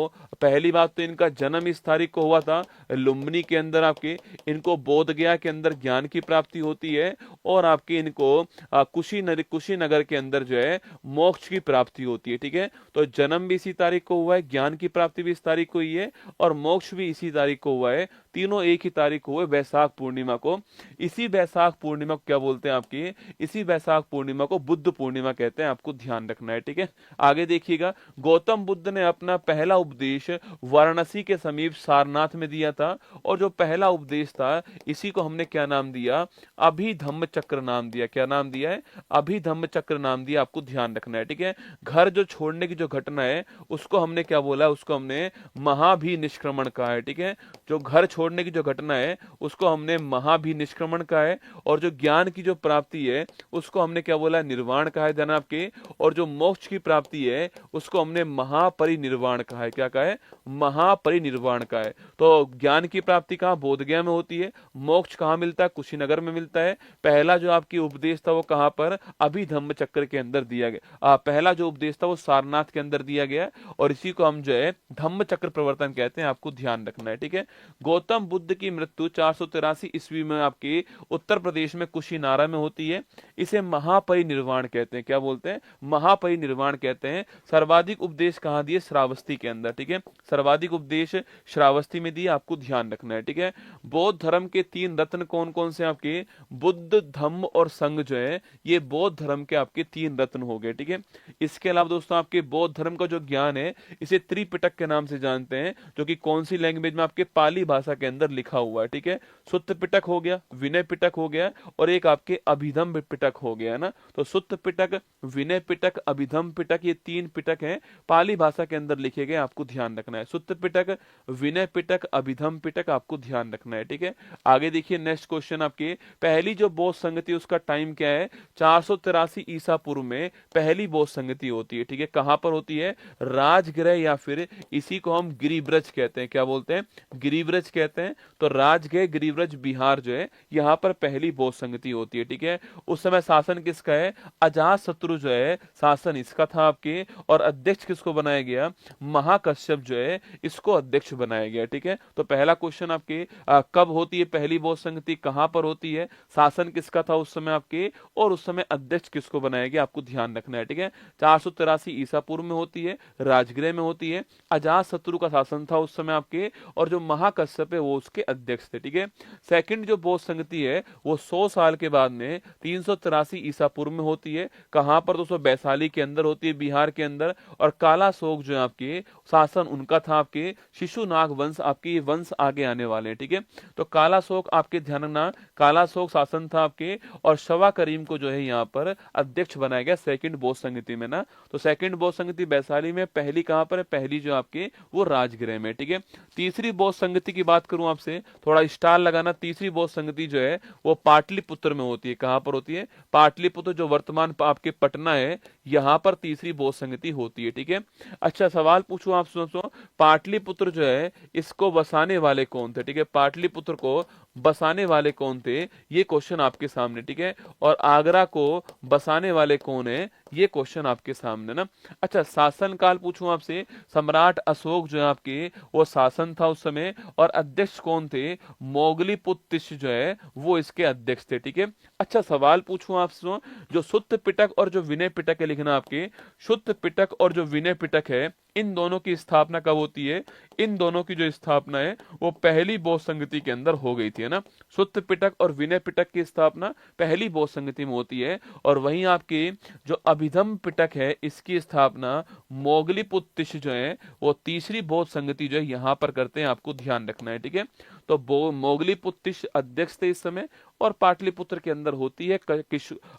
पहली बात तो इनका जन्म इस तारीख को हुआ था, लुम्बिनी के अंदर आपके इनको बोध गया के अंदर ज्ञान की प्राप्ति होती है, और आपके इनको कुशीनगर के अंदर जो है मोक्ष की प्राप्ति होती है, ठीक है। तो जन्म भी इसी तारीख को हुआ है, ज्ञान की प्राप्ति भी इस तारीख को हुई है, और मोक्ष भी इसी तारीख को हुआ है, तीनों एक ही तारीख को हुए, वैशाख पूर्णिमा को। इसी वैशाख पूर्णिमा को क्या बोलते हैं आपकी, इसी वैशाख पूर्णिमा को बुद्ध पूर्णिमा कहते हैं, आपको ध्यान रखना है, ठीक है। आगे देखिएगा, गौतम बुद्ध ने अपना पहला उपदेश वाराणसी के समीप सारनाथ में दिया था, और जो पहला उपदेश था इसी को हमने क्या नाम दिया, अभिधम्म चक्र नाम दिया, क्या नाम दिया है, अभिधम्म चक्र नाम दिया, आपको ध्यान रखना है, ठीक है। घर जो छोड़ने की जो घटना है उसको हमने क्या बोला, उसको हमने महाभिनिष्क्रमण कहा है, ठीक है। जो घर छोड़ने की जो घटना है उसको हमने महाभिनिष्क्रमण कहा है, और जो ज्ञान की जो प्राप्ति है उसको हमने क्या बोला, पहला निर्वाण कहा है ध्यान आपके, और जो मोक्ष की प्राप्ति है उसको हमने महापरिनिर्वाण कहा है। क्या कहा है? महापरिनिर्वाण का है। तो ज्ञान की प्राप्ति कहाँ? बोधगया में होती है। मोक्ष कहाँ मिलता है? कुशीनगर में मिलता है। पहला जो आपकी उपदेश था वो कहाँ पर? अभिधम्म चक्र के अंदर दिया गया। पहला जो उपदेश था वो सारनाथ के अंदर दिया गया, और इसी को हम जो है धम्म चक्र प्रवर्तन कहते हैं। आपको ध्यान रखना है, ठीक है। गौतम बुद्ध की मृत्यु 483 ईस्वी में आपके उत्तर प्रदेश में कुशीनारा में होती है। इसे महापरिनिर्वाण कहते हैं। क्या बोलते हैं? महापरिनिर्वाण कहते हैं। सर्वाधिक उपदेश कहाँ दिए? श्रावस्ती के अंदर, ठीक है। सर्वाधिक उपदेश श्रावस्ती में दिए, आपको ध्यान रखना है, ठीक है। बौद्ध धर्म के 3 रत्न कौन कौन से आपके? बुद्ध, धम्म और संघ जो है ये बौद्ध धर्म के आपके 3 रत्न हो गए, ठीक है। इसके अलावा दोस्तों आपके बौद्ध धर्म का जो ज्ञान है इसे त्रिपिटक के नाम से जानते हैं, जो कि कौन सी लैंग्वेज में? आपके पाली भाषा के अंदर लिखा हुआ है, ठीक है। सुत्त पिटक हो गया, विनय पिटक हो गया, और एक आपके अभिधम्म पिटक हो गया ना। तो सुत्त पिटक, विनय पिटक, अभिधम्म पिटक, ये 3 पिटक हैं, पाली भाषा के अंदर लिखे गए। आपको ध्यान रखना है। सुत्त पिटक, विनय पिटक, अभिधम्म पिटक, आपको ध्यान रखना है, ठीक है। आगे देखिए नेक्स्ट क्वेश्चन आपके, पहली जो बौद्ध संगति उसका टाइम क्या है? 483 ईसा पूर्व में पहली बौद्ध संगति होती है, ठीक है। कहां पर होती है? राजगृह, या फिर इसी को हम गिरिब्रज कहते हैं। क्या बोलते हैं? गिरिब्रज कहते हैं। तो राजगृह, गिरिब्रज, बिहार जो है यहाँ पर पहली बौद्ध संगति होती है, ठीक है। उस समय शासन किसका है? अजातशत्रु जो है शासन इसका था आपके, और अध्यक्ष किसको बनाया गया? महाकश्यप जो है इसको अध्यक्ष बनाया गया, ठीक है। तो पहला क्वेश्चन आपके कब होती है पहली बौद्ध संगति, कहां पर होती है, शासन किसका था उस समय आपके, और उस समय अध्यक्ष किसको बनाया गया? आपको ध्यान रखना है, ठीक है। 483 ईसा पूर्व में होती है, राजगृह में होती है, अजातशत्रु का शासन था उस समय आपके, और जो महाकश्यप है वो उसके अध्यक्ष थे, ठीक है। सेकंड जो बौद्ध संगति है वो 100 साल के बाद में 383 ईसा पूर्व में होती है। कहां पर? दोस्तों वैशाली के अंदर होती है, बिहार के अंदर। और काला शोक जो है आपके शासन उनका था आपके शिशुनाग वंश, आपके ये वंश आगे आने वाले हैं, ठीक है। तो काला शोक आपके ध्यान रखना, काला शोक शासन था आपके, और शवा करीम को जो है यहाँ पर अध्यक्ष बनाया गया सेकंड बौद्ध संगति में ना। तो सेकंड बौद्ध संगति वैशाली में, पहली कहां पर है? पहली जो आपके वो राजगृह में, ठीक है। तीसरी बौद्ध संगति की बात करूं आपसे, थोड़ा स्टार लगाना। तीसरी बौद्ध संगति जो है वो पाटलिपुत्र में होती है। कहां पर होती है? पाटलिपुत्र, जो वर्तमान आपके पटना है, यहां पर तीसरी बौद्ध संगति होती है, ठीक है। अच्छा सवाल पूछूं आप सुनो, पाटलिपुत्र जो है इसको बसाने वाले कौन थे? ठीक है, पाटलिपुत्र को बसाने वाले कौन थे, ये क्वेश्चन आपके सामने, ठीक है। और आगरा को बसाने वाले कौन है, ये क्वेश्चन आपके सामने ना। अच्छा शासन काल पूछूं आपसे, सम्राट अशोक जो है आपके वो शासन था उस समय, और अध्यक्ष कौन थे? मोगलीपुत्र जो है वो इसके अध्यक्ष थे, ठीक है। अच्छा सवाल पूछूं आपसे, जो सुत्त पिटक और जो विनय पिटक है लिखना आपके, सुत्त पिटक और जो विनय पिटक है इन दोनों की स्थापना कब होती है? इन दोनों की जो स्थापना है वो पहली बौद्ध संगति के अंदर हो गई थी, है ना। सुत्त पिटक और विनय पिटक की स्थापना पहली बौद्ध संगति में होती है, और वहीं आपके जो अभिधम्म पिटक है इसकी स्थापना मोगलीपुत्र जो है वो तीसरी बौद्ध संगति जो है यहाँ पर करते हैं। आपको ध्यान रखना है, ठीक है। तो मोगलीपुत्र अध्यक्ष थे इस समय, और पाटलिपुत्र के अंदर होती है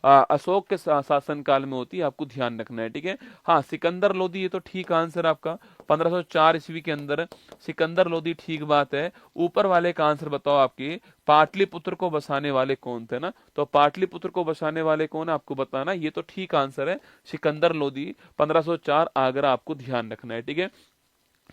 अशोक के शासन काल में होती है। आपको ध्यान रखना है, ठीक है। हाँ सिकंदर लोदी, ये तो ठीक आंसर आपका 1504 ईस्वी के अंदर सिकंदर लोदी, ठीक बात है। ऊपर वाले का आंसर बताओ आपके, पाटलिपुत्र को बसाने वाले कौन थे ना। तो पाटलिपुत्र को बसाने वाले कौन है आपको बताना, ये तो ठीक आंसर है सिकंदर लोदी 1504 आगरा। आपको ध्यान रखना है, ठीक है।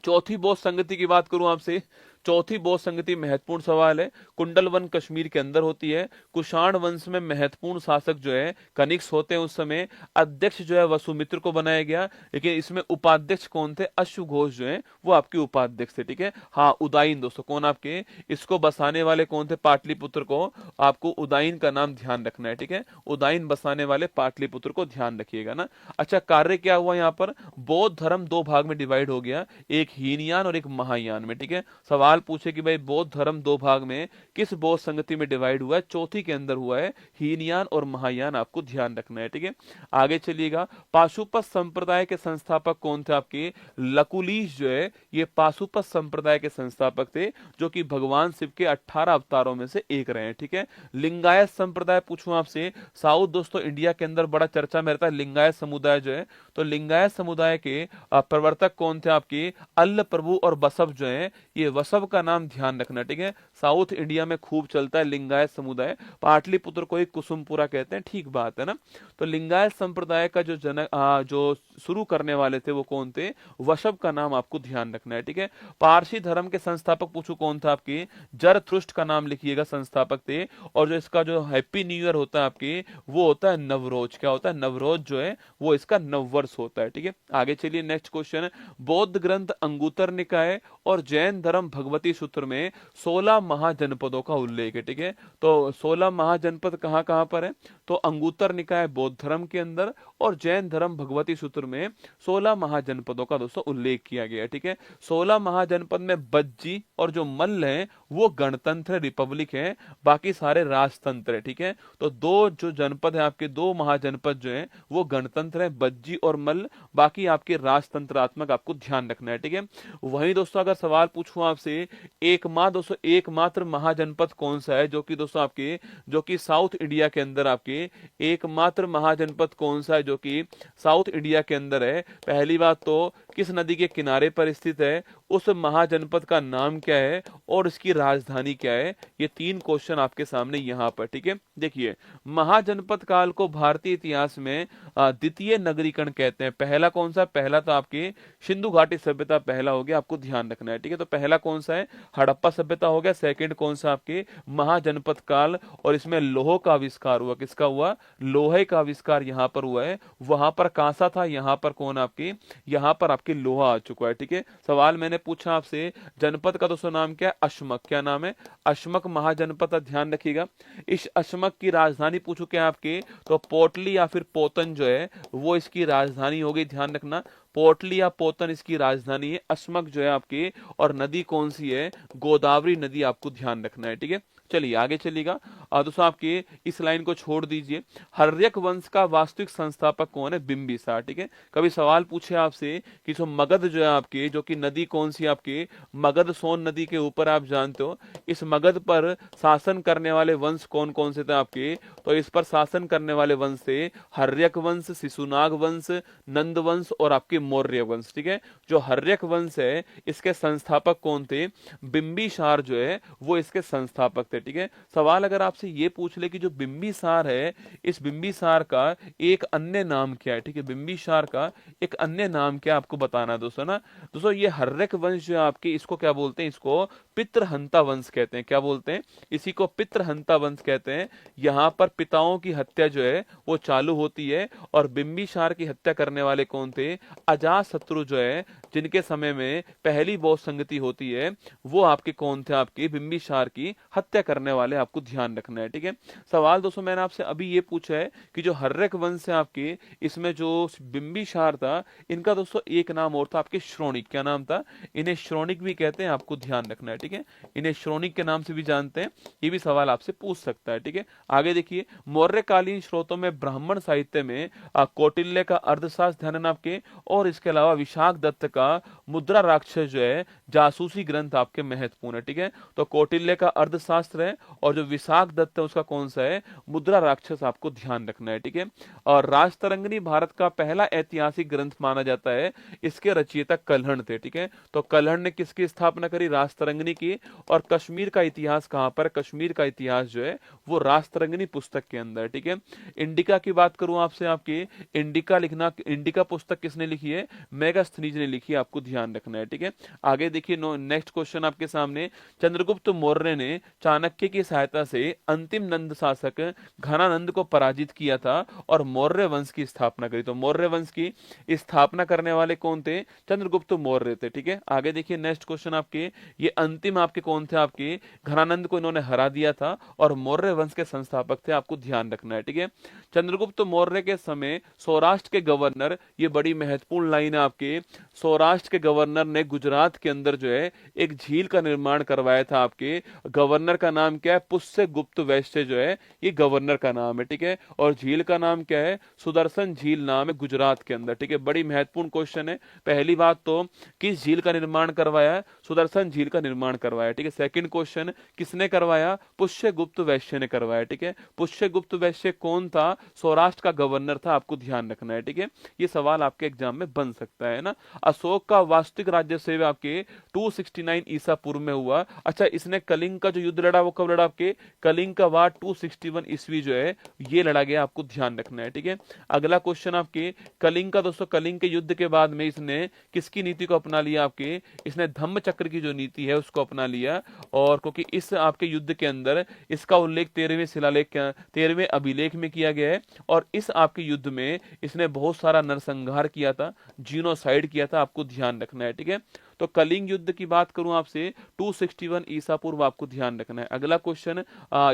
चौथी बौद्ध संगति की बात करूं आपसे, चौथी बौद्ध संगति महत्वपूर्ण सवाल है, कुंडल वन कश्मीर के अंदर होती है। कुषाण वंश में महत्वपूर्ण शासक जो है कनिष्क होते हैं उस समय। अध्यक्ष जो है वसुमित्र को बनाया गया, लेकिन इसमें उपाध्यक्ष कौन थे? अश्वघोष जो है वो आपके उपाध्यक्ष थे, ठीक है। हाँ उदाइन दोस्तों कौन आपके, इसको बसाने वाले कौन थे? पाटलिपुत्र को। आपको उदाइन का नाम ध्यान रखना है, ठीक है। उदाइन बसाने वाले पाटलिपुत्र को ध्यान रखिएगा ना। अच्छा कार्य क्या हुआ यहाँ पर? बौद्ध धर्म 2 भाग में डिवाइड हो गया, एक हीनयान और एक महायान में, ठीक है। सवाल पूछे कि भाई बौद्ध धर्म 2 भाग में किस बौद्ध संगति में डिवाइड हुआ है? चौथी के अंदर हुआ है, हीनयान और महायान। आपको ध्यान रखना है, ठीक है। आगे चलिएगा, पाशुपत संप्रदाय के संस्थापक कौन थे आपके? लकुलीश जो है ये पाशुपत संप्रदाय के संस्थापक थे, जो कि भगवान शिव के 18 अवतारों में से एक रहे, ठीक है। लिंगायत संप्रदाय पूछूं आपसे, साउथ दोस्तों इंडिया के अंदर बड़ा चर्चा में रहता है लिंगायत समुदाय जो है। तो लिंगायत समुदाय के प्रवर्तक कौन थे आपके? अल्ल प्रभु और बसव जो है, ये वसव का नाम ध्यान रखना, ठीक है। साउथ इंडिया में खूब चलता है लिंगायत समुदाय, पाटलिपुत्र को ही कुसुमपुरा कहते हैं, ठीक बात है ना। तो लिंगायत संप्रदाय का जो शुरू करने वाले थे वो कौन थे, वशब का नाम आपको ध्यान रखना है, ठीक है। पारसी धर्म के संस्थापक पूछो कौन था आपके, जरथुष्ट का नाम लिखिएगा, संस्थापक थे। और जो इसका जो हैप्पी न्यू ईयर होता है आपके, वो होता है नवरोज। क्या होता है, नवरोज जो है वो इसका नववर्ष होता है, ठीक है। आगे चलिए, नेक्स्ट क्वेश्चन। बौद्ध ग्रंथ अंगुतर निकाय और जैन धर्म भगवती सूत्र में 16 महाजनपदों का उल्लेख है, ठीक है। तो 16 महाजनपद कहाँ कहाँ पर है, तो अंगुतर निकाय बौद्ध धर्म के अंदर और जैन धर्म भगवती सूत्र में 16 महाजनपदों का दोस्तों उल्लेख किया गया है, ठीक है। 16 महाजनपद में बज्जी और जो मल्ल है वो गणतंत्र रिपब्लिक है, बाकी सारे राजतंत्र है, ठीक है। तो दो जो जनपद है आपके, दो महाजनपद जो है वो गणतंत्र है, बज्जी और मल्ल, बाकी आपके राजतंत्रात्मक, आपको ध्यान रखना है, ठीक है। वहीं दोस्तों अगर सवाल पूछूं आपसे, एकमात्र महाजनपद कौन सा है, जो कि दोस्तों आपके, जो कि साउथ इंडिया के अंदर आपके एकमात्र महाजनपद कौन सा है जो कि साउथ इंडिया के अंदर है। पहली बात तो किस नदी के किनारे पर स्थित है, उस महाजनपद का नाम क्या है और इसकी राजधानी क्या है, ये 3 क्वेश्चन आपके सामने यहाँ पर, ठीक है। देखिए, महाजनपद काल को भारतीय इतिहास में द्वितीय नगरीकरण कहते हैं। पहला कौन सा, पहला तो आपके सिंधु घाटी सभ्यता पहला हो गया, आपको ध्यान रखना है, ठीक है। तो पहला कौन सा है, हड़प्पा सभ्यता हो गया। सेकंड कौन सा आपके, महाजनपद काल, और इसमें लोह का आविष्कार हुआ, किसका हुआ, लोहे का आविष्कार यहाँ पर हुआ है। वहां पर कांसा था, यहाँ पर कौन आपके, यहाँ पर आपके लोहा आ चुका है, ठीक है। सवाल मैंने पूछा आपसे, जनपद का दोस्तों नाम क्या है, अशमक। क्या नाम है, अशमक महाजनपद, ध्यान रखिएगा। इस अशमक की राजधानी पूछो क्या आपके, तो पोटली या फिर पोतन जो है वो इसकी राजधानी होगी, ध्यान रखना। पोटली या पोतन इसकी राजधानी है, अशमक जो है आपकी, और नदी कौन सी है, गोदावरी नदी, आपको ध्यान रखना है, ठीक है। चलिए आगे चलिएगा। दोस्तों आपके इस लाइन को छोड़ दीजिए। हर्यक वंश का वास्तविक संस्थापक कौन है, बिंबिसार, ठीक है। कभी सवाल पूछे आपसे कि जो मगध जो है आपके, जो कि नदी कौन सी आपके, मगध सोन नदी के ऊपर, आप जानते हो, इस मगध पर शासन करने वाले वंश कौन कौन से थे आपके, तो इस पर शासन करने वाले वंश थे हर्यक वंश, शिशुनाग वंश, नंद वंश और आपके मौर्य वंश, ठीक है। जो हर्यक वंश है इसके संस्थापक कौन थे, बिंबिसार जो है वो इसके संस्थापक थे, ठीक है। सवाल अगर आपसे ये पूछ ले कि जो बिंबिसार है, इस बिंबिसार का एक अन्य नाम क्या है, ठीक है। बिंबिसार का एक अन्य नाम क्या, आपको बताना है दोस्तों ना। दोस्तों ये हर्यक वंश जो है आपके, इसको क्या बोलते हैं, इसको पितृहंता वंश कहते हैं। क्या बोलते हैं, इसी को पितृहंता वंश कहते हैं। यहाँ पर पिताओं की हत्या जो है वो चालू होती है, और बिंबिसार की हत्या करने वाले कौन थे, अजातशत्रु जो है, जिनके समय में पहली बौद्ध संगति होती है, वो आपके कौन थे, आपके बिंबिसार की हत्या करने वाले, आपको ध्यान रखना है, ठीक है। सवाल दोस्तों मैंने आपसे अभी ये पूछा है कि जो हर्यक वंश है आपके, इसमें जो बिंबिसार था, इनका दोस्तों एक नाम और था आपके, श्रोणिक। क्या नाम था, इन्हें श्रोणिक भी कहते हैं, आपको ध्यान रखना है, ठीक है। इन्हें श्रोणिक के नाम से भी जानते हैं, ये भी सवाल आपसे पूछ सकता है, ठीक है। आगे देखिए, मौर्यकालीन स्रोतों में ब्राह्मण साहित्य में कौटिल्य का अर्थशास्त्र ध्यान है आपके, और इसके अलावा विशाख दत्त का मुद्रा राक्षस जो है जासूसी ग्रंथ आपके महत्वपूर्ण है, ठीक है। तो कौटिल्य का अर्थशास्त्र है, और जो विशाख दत्त है उसका कौन सा है, मुद्रा राक्षस, आपको ध्यान रखना है, ठीक है। और राजतरंगिणी भारत का पहला ऐतिहासिक ग्रंथ माना जाता है, इसके रचयिता कल्हण थे, ठीक है। तो कल्हण ने किसकी स्थापना करी, राजतरंगिणी की। और कश्मीर का इतिहास कहां पर, कश्मीर का इतिहास जो है वो राजतरंगिणी पुस्तक के अंदर, ठीक है। इंडिका की बात करूं आपसे, आपकी इंडिका पुस्तक किसने लिखी है, मेगास्थनीज ने लिखी है, आपको ध्यान रखना है, ठीक है। आगे देखिए, नेक्स्ट क्वेश्चन आपके सामने। चंद्रगुप्त मौर्य ने चाणक्य की सहायता से अंतिम नंद शासक घनानंद को पराजित किया था और मौर्य वंश की स्थापना करी। तो मौर्य वंश की स्थापना करने वाले कौन थे, चंद्रगुप्त मौर्य थे, ठीक है। आगे देखिए, नेक्स्ट क्वेश्चन आपके, ये अंतिम आपके कौन थे, आपके घनानंद को इन्होंने हरा दिया था और मौर्य वंश के संस्थापक थे, आपको ध्यान रखना है, ठीक है। चंद्रगुप्त मौर्य के समय सौराष्ट्र के गवर्नर, ये बड़ी महत्वपूर्ण लाइन है आपके, सौराष्ट्र के गवर्नर ने गुजरात के अंदर जो है एक झील का निर्माण करवाया था। आपके गवर्नर का नाम क्या है? पुष्यगुप्त वैश्य जो है ये गवर्नर का नाम है, ठीक है। और झील का नाम क्या है? सुदर्शन झील नाम है गुजरात के अंदर, ठीक है। बड़ी महत्वपूर्ण क्वेश्चन है। पहली बात तो किस झील का निर्माण करवाया है? सुदर्शन झील का निर्माण करवाया, ठीक है। सेकंड क्वेश्चन, किसने करवाया? पुष्यगुप्त वैश्य ने करवाया, ठीक है। पुष्यगुप्त वैश्य कौन था? सौराष्ट्र का गवर्नर था, आपको ध्यान रखना है, ठीक है। ये सवाल आपके एग्जाम में बन सकता है ना। अशोक का वास्तविक राज्य सेव आपके 269 ईसा पूर्व में हुआ। अच्छा, इसने कलिंग का जो युद्ध लड़ा वो कब लड़ा? आपके कलिंग का वार 261 ईस्वी जो है ये लड़ा गया, आपको ध्यान रखना है, ठीक है। अगला क्वेश्चन आपके कलिंग का, दोस्तों कलिंग के युद्ध के बाद में इसने किसकी नीति को अपना लिया? आपके इसने धम्म चक्र की जो नीति है उसको अपना लिया। और क्योंकि इस आपके युद्ध के अंदर इसका उल्लेख 13वें शिलालेख 13वें अभिलेख में किया गया है। और इस आपके युद्ध में इसने बहुत सारा नरसंहार किया था, जीनोसाइड किया था, आपको ध्यान रखना है, ठीक है। तो कलिंग युद्ध की बात करूं आपसे 261 ईसा पूर्व, आपको ध्यान रखना है। अगला क्वेश्चन,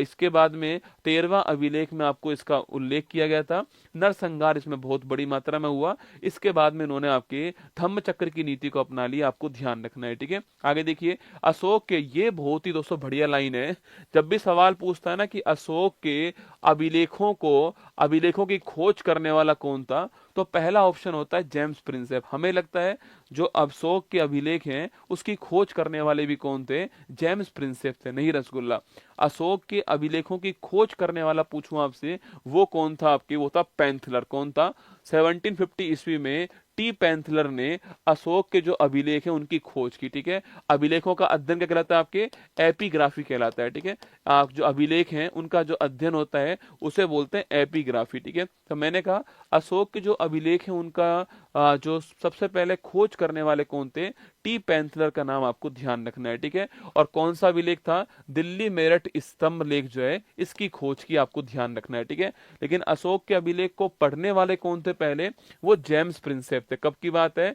इसके बाद में 13वां अभिलेख में आपको इसका उल्लेख किया गया था। नरसंहार इसमें बहुत बड़ी मात्रा में हुआ। इसके बाद में इन्होंने आपके धम्म चक्र की नीति को अपना लिया, आपको ध्यान रखना है, ठीक है। आगे देखिए, अशोक के, ये बहुत ही दोस्तों बढ़िया लाइन है। जब भी सवाल पूछता है ना कि अशोक के अभिलेखों की खोज करने वाला कौन था, तो पहला ऑप्शन होता है जेम्स प्रिंसेप। हमें लगता है जो अशोक के अभिलेख हैं उसकी खोज करने वाले भी कौन थे? जेम्स प्रिंसेप थे। नहीं रसगुल्ला, अशोक के अभिलेखों की खोज करने वाला पूछूं आपसे, वो कौन था? आपके वो था पैंथलर। कौन था? 1750 ईस्वी में टी पैंथलर ने अशोक के जो अभिलेख हैं उनकी खोज की, ठीक है। अभिलेखों का अध्ययन क्या कहलाता है? आपके एपिग्राफी कहलाता है, ठीक है। आप जो अभिलेख हैं उनका जो अध्ययन होता है उसे बोलते हैं एपिग्राफी, ठीक है। तो मैंने कहा अशोक के जो अभिलेख हैं उनका जो सबसे पहले खोज करने वाले कौन थे? टी पैंथलर का नाम आपको ध्यान रखना है, ठीक है। और कौन सा अभिलेख था? दिल्ली मेरठ स्तंभ लेख जो है इसकी खोज की, आपको ध्यान रखना है, ठीक है। लेकिन अशोक के अभिलेख को पढ़ने वाले कौन थे पहले? वो जेम्स प्रिंसेप थे। कब की बात है?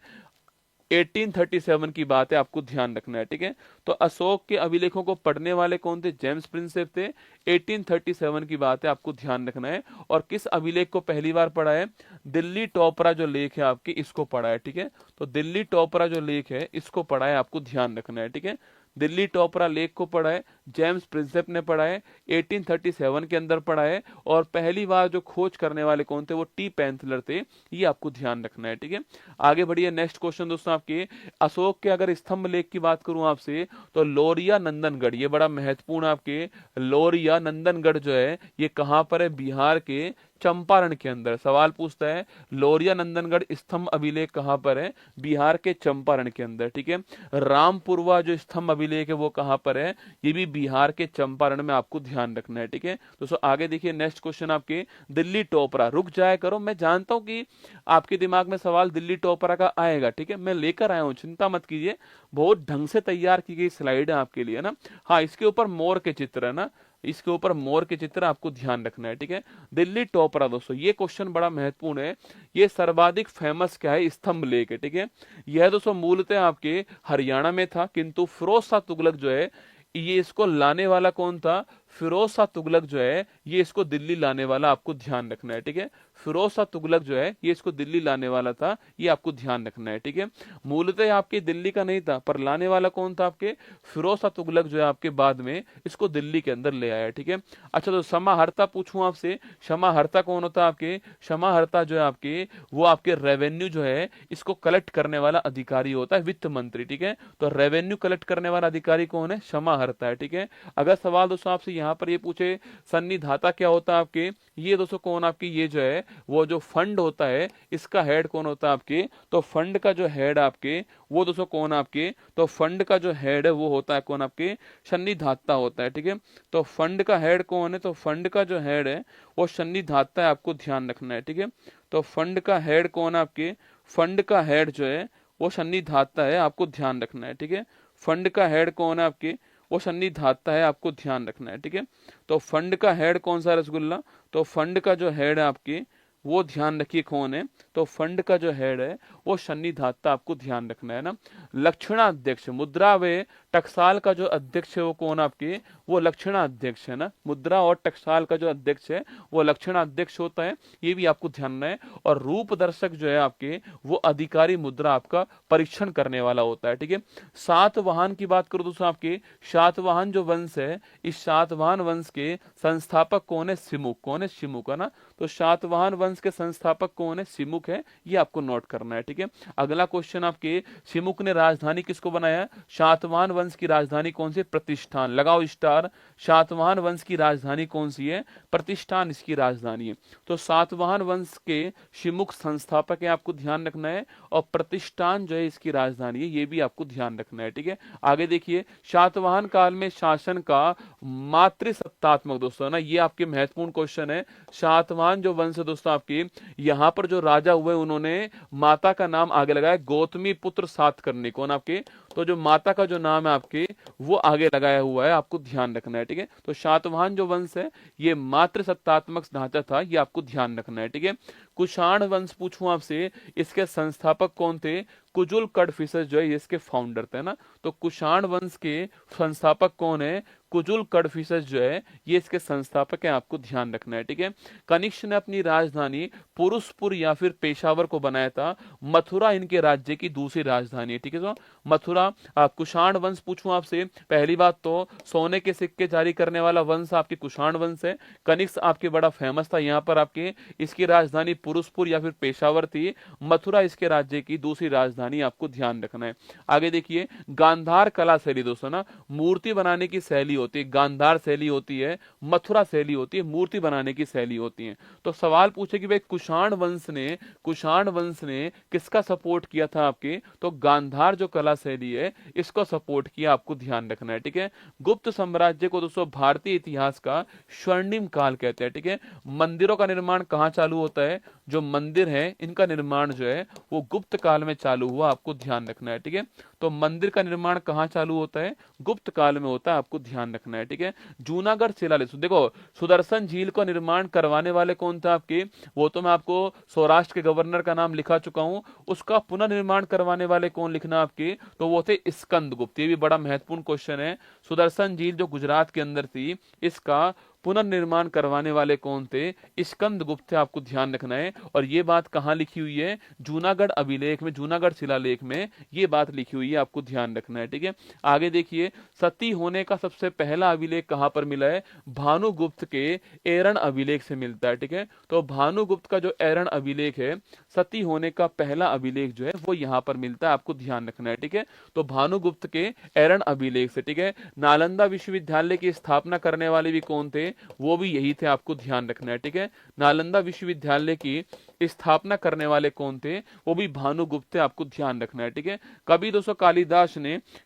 1837 की बात है, आपको ध्यान रखना है, ठीक है। तो अशोक के अभिलेखों को पढ़ने वाले कौन थे? जेम्स प्रिंसेप थे। 1837 की बात है, आपको ध्यान रखना है। और किस अभिलेख को पहली बार पढ़ा है? दिल्ली टॉपरा जो लेख है आपकी, इसको पढ़ा है, ठीक है। तो दिल्ली टॉपरा जो लेख है इसको पढ़ा है, आपको ध्यान रखना है, ठीक है। दिल्ली टॉपरा लेख को पढ़ा है, जेम्स प्रिंसेप ने पढ़ा है, 1837 के अंदर पढ़ा है। और पहली बार जो खोज करने वाले कौन थे? वो टी पैंथलर थे। ये आपको ध्यान रखना है, ठीक है। आगे बढ़िए, नेक्स्ट क्वेश्चन दोस्तों आपके अशोक के अगर स्तंभ लेख की बात करूं आपसे, तो लोरिया नंदनगढ़, ये बड़ा महत्वपूर्ण आपके लोरिया नंदनगढ़ जो है ये कहां पर है? बिहार के चंपारण के अंदर। सवाल पूछता है लोरिया नंदनगढ़ स्तंभ अभिलेख कहां पर है? बिहार के चंपारण के अंदर, ठीक है। रामपुरवा जो स्तंभ अभिलेख है वो कहां पर है? ये भी बिहार के चंपारण में, आपको ध्यान रखना है, ठीक है। दोस्तों आगे देखिए, नेक्स्ट क्वेश्चन आपके दिल्ली टोपरा। रुक जाया करो, मैं जानता हूं कि आपके दिमाग में सवाल दिल्ली टोपरा का आएगा, ठीक है। मैं लेकर आया हूं, चिंता मत कीजिए। बहुत ढंग से तैयार की गई स्लाइड है आपके लिए ना। हाँ, इसके ऊपर मोर के चित्र है ना, इसके ऊपर मोर के चित्र आपको ध्यान रखना है, ठीक है। दिल्ली टॉपरा, दोस्तों ये क्वेश्चन बड़ा महत्वपूर्ण है। ये सर्वाधिक फेमस क्या है? स्तंभ लेख है, ठीक है। यह दोस्तों मूलतः आपके हरियाणा में था, किंतु फिरोज शाह तुगलक जो है ये इसको लाने वाला कौन था? फिरोज शाह तुगलक जो है ये इसको दिल्ली लाने वाला, आपको ध्यान रखना है, ठीक है। फिरोज शाह तुगलक जो है ये इसको दिल्ली लाने वाला था, ये आपको ध्यान रखना है, ठीक है। मूलतः आपके दिल्ली का नहीं था, पर लाने वाला कौन था? आपके फिरोज शाह तुगलक जो है आपके बाद में इसको दिल्ली के अंदर ले आया, ठीक है। अच्छा, तो समाहर्ता पूछूं आपसे, समाहर्ता कौन होता है? आपके समाहर्ता जो है आपके वो आपके रेवेन्यू जो है इसको कलेक्ट करने वाला अधिकारी होता है, वित्त मंत्री, ठीक है। तो रेवेन्यू कलेक्ट करने वाला अधिकारी कौन है? समाहर्ता है, ठीक है। अगर सवाल दोस्तों आपसे यहाँ पर ये पूछे सन्निधाता क्या होता है आपके, ये दोस्तों कौन आपकी, ये जो है वो जो फंड होता है इसका हेड कौन होता है आपके? तो फंड का जो हेड आपके वो दोस्तों कौन आपके? तो फंड का जो हेड है वो होता है कौन आपके? सन्निधाता होता है, ठीक है। तो फंड का हेड कौन है? तो फंड का जो हेड है वो सन्निधाता है, आपको ध्यान रखना है, ठीक है। तो फंड का हेड कौन है आपके? फंड का हेड जो है वो सन्निधाता है, आपको ध्यान रखना है, ठीक है। फंड का हेड कौन है आपके? वो सन्निधाता है, आपको ध्यान रखना है, ठीक है। तो फंड का हेड कौन सा रसगुल्ला? तो फंड का जो हेड है आपके वो ध्यान रखिए कौन है, तो फंड का जो हेड है वो शनिधाता, आपको ध्यान रखना है ना। लक्षणाध्यक्ष, मुद्रा व टकसाल का जो अध्यक्ष है वो कौन आपके, वो लक्षणाध्यक्ष है ना। मुद्रा और टकसाल का जो अध्यक्ष है वो लक्षणाध्यक्ष होता है, ये भी आपको ध्यान रखना है। और रूप दर्शक जो है आपके, वो अधिकारी मुद्रा आपका परीक्षण करने वाला होता है, ठीक है। सातवाहन की बात करो दोस्तों, आपके सातवाहन जो वंश है, इस सातवाहन वंश के संस्थापक कौन है, सिमुक। कौन है, सिमुक है ना। तो सातवाहन वंश के संस्थापक कौन है, सिमुक है, ये आपको नोट करना है, ठीक है। अगला क्वेश्चन आपके, सिमुक ने राजधानी किसको बनाया, सातवाहन वंश की राजधानी कौन सी, प्रतिष्ठान। लगाओ स्टार। सातवाहन वंश की राजधानी कौन सी है, प्रतिष्ठान इसकी राजधानी है। तो सातवाहन वंश के सिमुक संस्थापक है, आपको ध्यान रखना है। और प्रतिष्ठान जो है इसकी राजधानी है, ये भी आपको ध्यान रखना है, ठीक है। आगे देखिए, सातवाहन काल में शासन का मातृसत्तात्मक, दोस्तों ना ये आपके महत्वपूर्ण क्वेश्चन है। सातवाहन जो वंश है दोस्तों आपके, यहाँ पर जो राजा हुए उन्होंने माता का नाम आगे लगाया गौतमी पुत्र सातकर्णी। कौन आपके, तो जो माता का जो नाम है आपके, वो आगे लगाया हुआ है, आपको ध्यान रखना है, ठीक है। तो सातवाहन जो वंश है ये मातृसत्तात्मक ढांचा था, ये आपको ध्यान रखना है, ठीक है। कुषाण वंश पूछूं आपसे, इसके संस्थापक कौन थे, कुजुल कडफिसस जो है इसके फाउंडर थे ना। तो कुषाण वंश के संस्थापक कौन है, कुजुल कडफिसस जो है ये इसके संस्थापक हैं, आपको ध्यान रखना है, ठीक है। कनिष्क ने अपनी राजधानी पुरुषपुर या फिर पेशावर को बनाया था। मथुरा इनके राज्य की दूसरी राजधानी है, ठीक है। तो मथुरा, कुषाण वंश पूछूं आपसे, पहली बात तो सोने के सिक्के जारी करने वाला वंश आपके कुषाण वंश है। कनिष्क आपके बड़ा फेमस था यहाँ पर आपके, इसकी राजधानी पुरुषपुर या फिर पेशावर थी। मथुरा इसके राज्य की दूसरी राजधानी, आपको ध्यान रखना है। आगे देखिए, गांधार कला शैली, दोस्तों ना मूर्ति बनाने की शैली होती है, गांधार शैली होती है, मथुरा शैली होती है, मूर्ति बनाने की शैली होती है। तो सवाल पूछे कि भाई कुषाण वंश ने किसका सपोर्ट किया था आपके, तो गांधार जो कला शैली है इसको सपोर्ट किया, आपको ध्यान रखना है, ठीक है। गुप्त साम्राज्य को दोस्तों भारतीय इतिहास का स्वर्णिम काल कहते हैं, ठीक है। मंदिरों का निर्माण कहाँ चालू होता है, जो मंदिर है इनका निर्माण जो है वो गुप्त काल में चालू हुआ, आपको ध्यान रखना है, ठीक है। तो मंदिर का निर्माण कहाँ चालू होता है, गुप्त काल में होता है, आपको ध्यान रखना है, ठीक है। जूनागढ़ शिलालेख, देखो सुदर्शन झील का निर्माण करवाने वाले कौन थे आपके, वो तो मैं आपको सौराष्ट्र के गवर्नर का नाम लिखा चुका हूं। उसका पुनर्निर्माण करवाने वाले कौन लिखना आपके, तो वो थे स्कंदगुप्त। ये भी बड़ा महत्वपूर्ण क्वेश्चन है। सुदर्शन झील जो गुजरात के अंदर थी, इसका पुनर्निर्माण करवाने वाले कौन थे, स्कंदगुप्त थे, आपको ध्यान रखना है। और ये बात कहां लिखी हुई है, जूनागढ़ अभिलेख में, जूनागढ़ शिलालेख में ये बात लिखी हुई है, आपको ध्यान रखना है, ठीक है। आगे देखिए, सती होने का सबसे पहला अभिलेख कहां पर मिला है, भानुगुप्त के एरण अभिलेख से मिलता है, ठीक है। तो भानुगुप्त का जो एरण अभिलेख है, सती होने का पहला अभिलेख जो है वो यहां पर मिलता है, आपको ध्यान रखना है, ठीक है। तो भानुगुप्त के एरण अभिलेख से, ठीक है। नालंदा विश्वविद्यालय की स्थापना करने वाले भी कौन थे, वो भी यही थे, आपको ध्यान रखना है, ठीक है। नालंदा विश्वविद्यालय की स्थापना करने वाले कौन थे, वो भी भानुगुप्त थे, आपको ध्यान रखना है, ठीक है।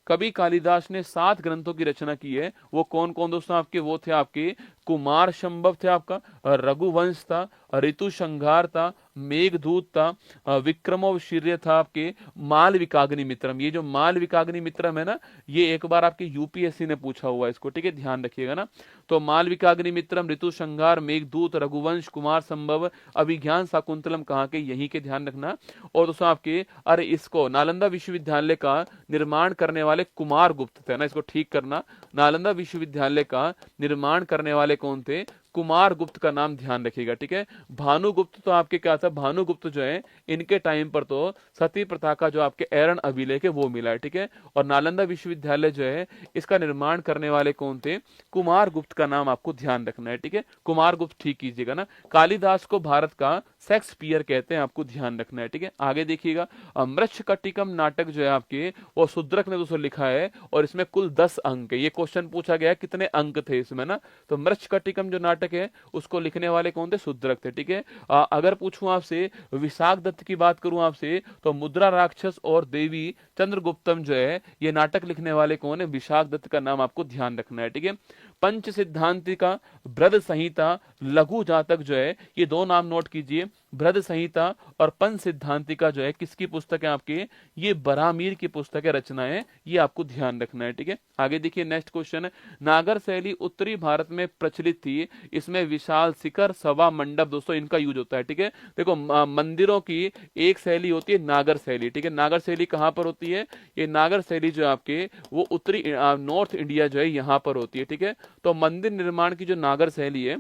कवि कालिदास ने 7 ग्रंथों की रचना की है। वो कौन कौन दोस्तों आपके, वो थे आपके कुमार संभव थे, आपका रघुवंश था, ऋतु संहार था, मेघदूत था, विक्रमोर्वशीय था, आपके मालविकाग्नि मित्रम। ये जो मालविकाग्नि मित्रम है ना, ये एक बार आपके यूपीएससी ने पूछा हुआ है इसको, ठीक है, ध्यान रखिएगा ना। तो मालविकाग्नि मित्रम, ऋतु संहार, मेघदूत, रघुवंश, कुमार संभव, अभिज्ञान शाकुंतलम कहाँ के, यहीं के, ध्यान रखना। और दोस्तों आपके, अरे इसको नालंदा विश्वविद्यालय का निर्माण करने वाले कुमार गुप्त थे ना, इसको ठीक करना। नालंदा विश्वविद्यालय का निर्माण करने वाले कौन थे, कुमार गुप्त का नाम ध्यान रखिएगा, ठीक है। भानुगुप्त तो आपके क्या था, भानुगुप्त जो है इनके टाइम पर तो सती प्रथा का जो आपके एरण अभिलेख है वो मिला है, ठीक है। और नालंदा विश्वविद्यालय जो है इसका निर्माण करने वाले कौन थे, कुमार गुप्त का नाम आपको ध्यान रखना है, ठीक है। कुमार गुप्त ठीक कीजिएगा ना। कालिदास को भारत का शेक्सपियर कहते हैं, आपको ध्यान रखना है, ठीक है। आगे देखिएगा, मृच्छकटिकम नाटक जो है आपके, वो शूद्रक ने दोस्तों लिखा है, और इसमें कुल 10 अंक है। ये क्वेश्चन पूछा गया कितने अंक थे इसमें ना, तो मृच्छकटिकम जो नाटक है उसको लिखने वाले कौन थे, शूद्रक थे, ठीक है। अगर पूछूं आपसे, विशाख दत्त की बात करूं आपसे, तो मुद्रा राक्षस और देवी चंद्रगुप्तम जो है ये नाटक लिखने वाले कौन है, विशाख दत्त का नाम आपको ध्यान रखना है, ठीक है। पंच सिद्धांतिका, बृहद संहिता, लघु जातक जो है, ये दो नाम नोट कीजिए। बृहद संहिता और पंच सिद्धांतिका जो है किसकी पुस्तक है आपकी, ये बरामीर की पुस्तक है, रचनाएं, ये आपको ध्यान रखना है। ठीक है, आगे देखिए नेक्स्ट क्वेश्चन है, नागर शैली उत्तरी भारत में प्रचलित थी, इसमें विशाल शिखर, सभा मंडप, दोस्तों इनका यूज होता है। ठीक है, देखो मंदिरों की एक शैली होती है नागर शैली। ठीक है, नागर शैली कहाँ पर होती है, ये नागर शैली जो आपके वो उत्तरी नॉर्थ इंडिया जो है यहाँ पर होती है। ठीक है, तो मंदिर निर्माण की जो नागर शैली है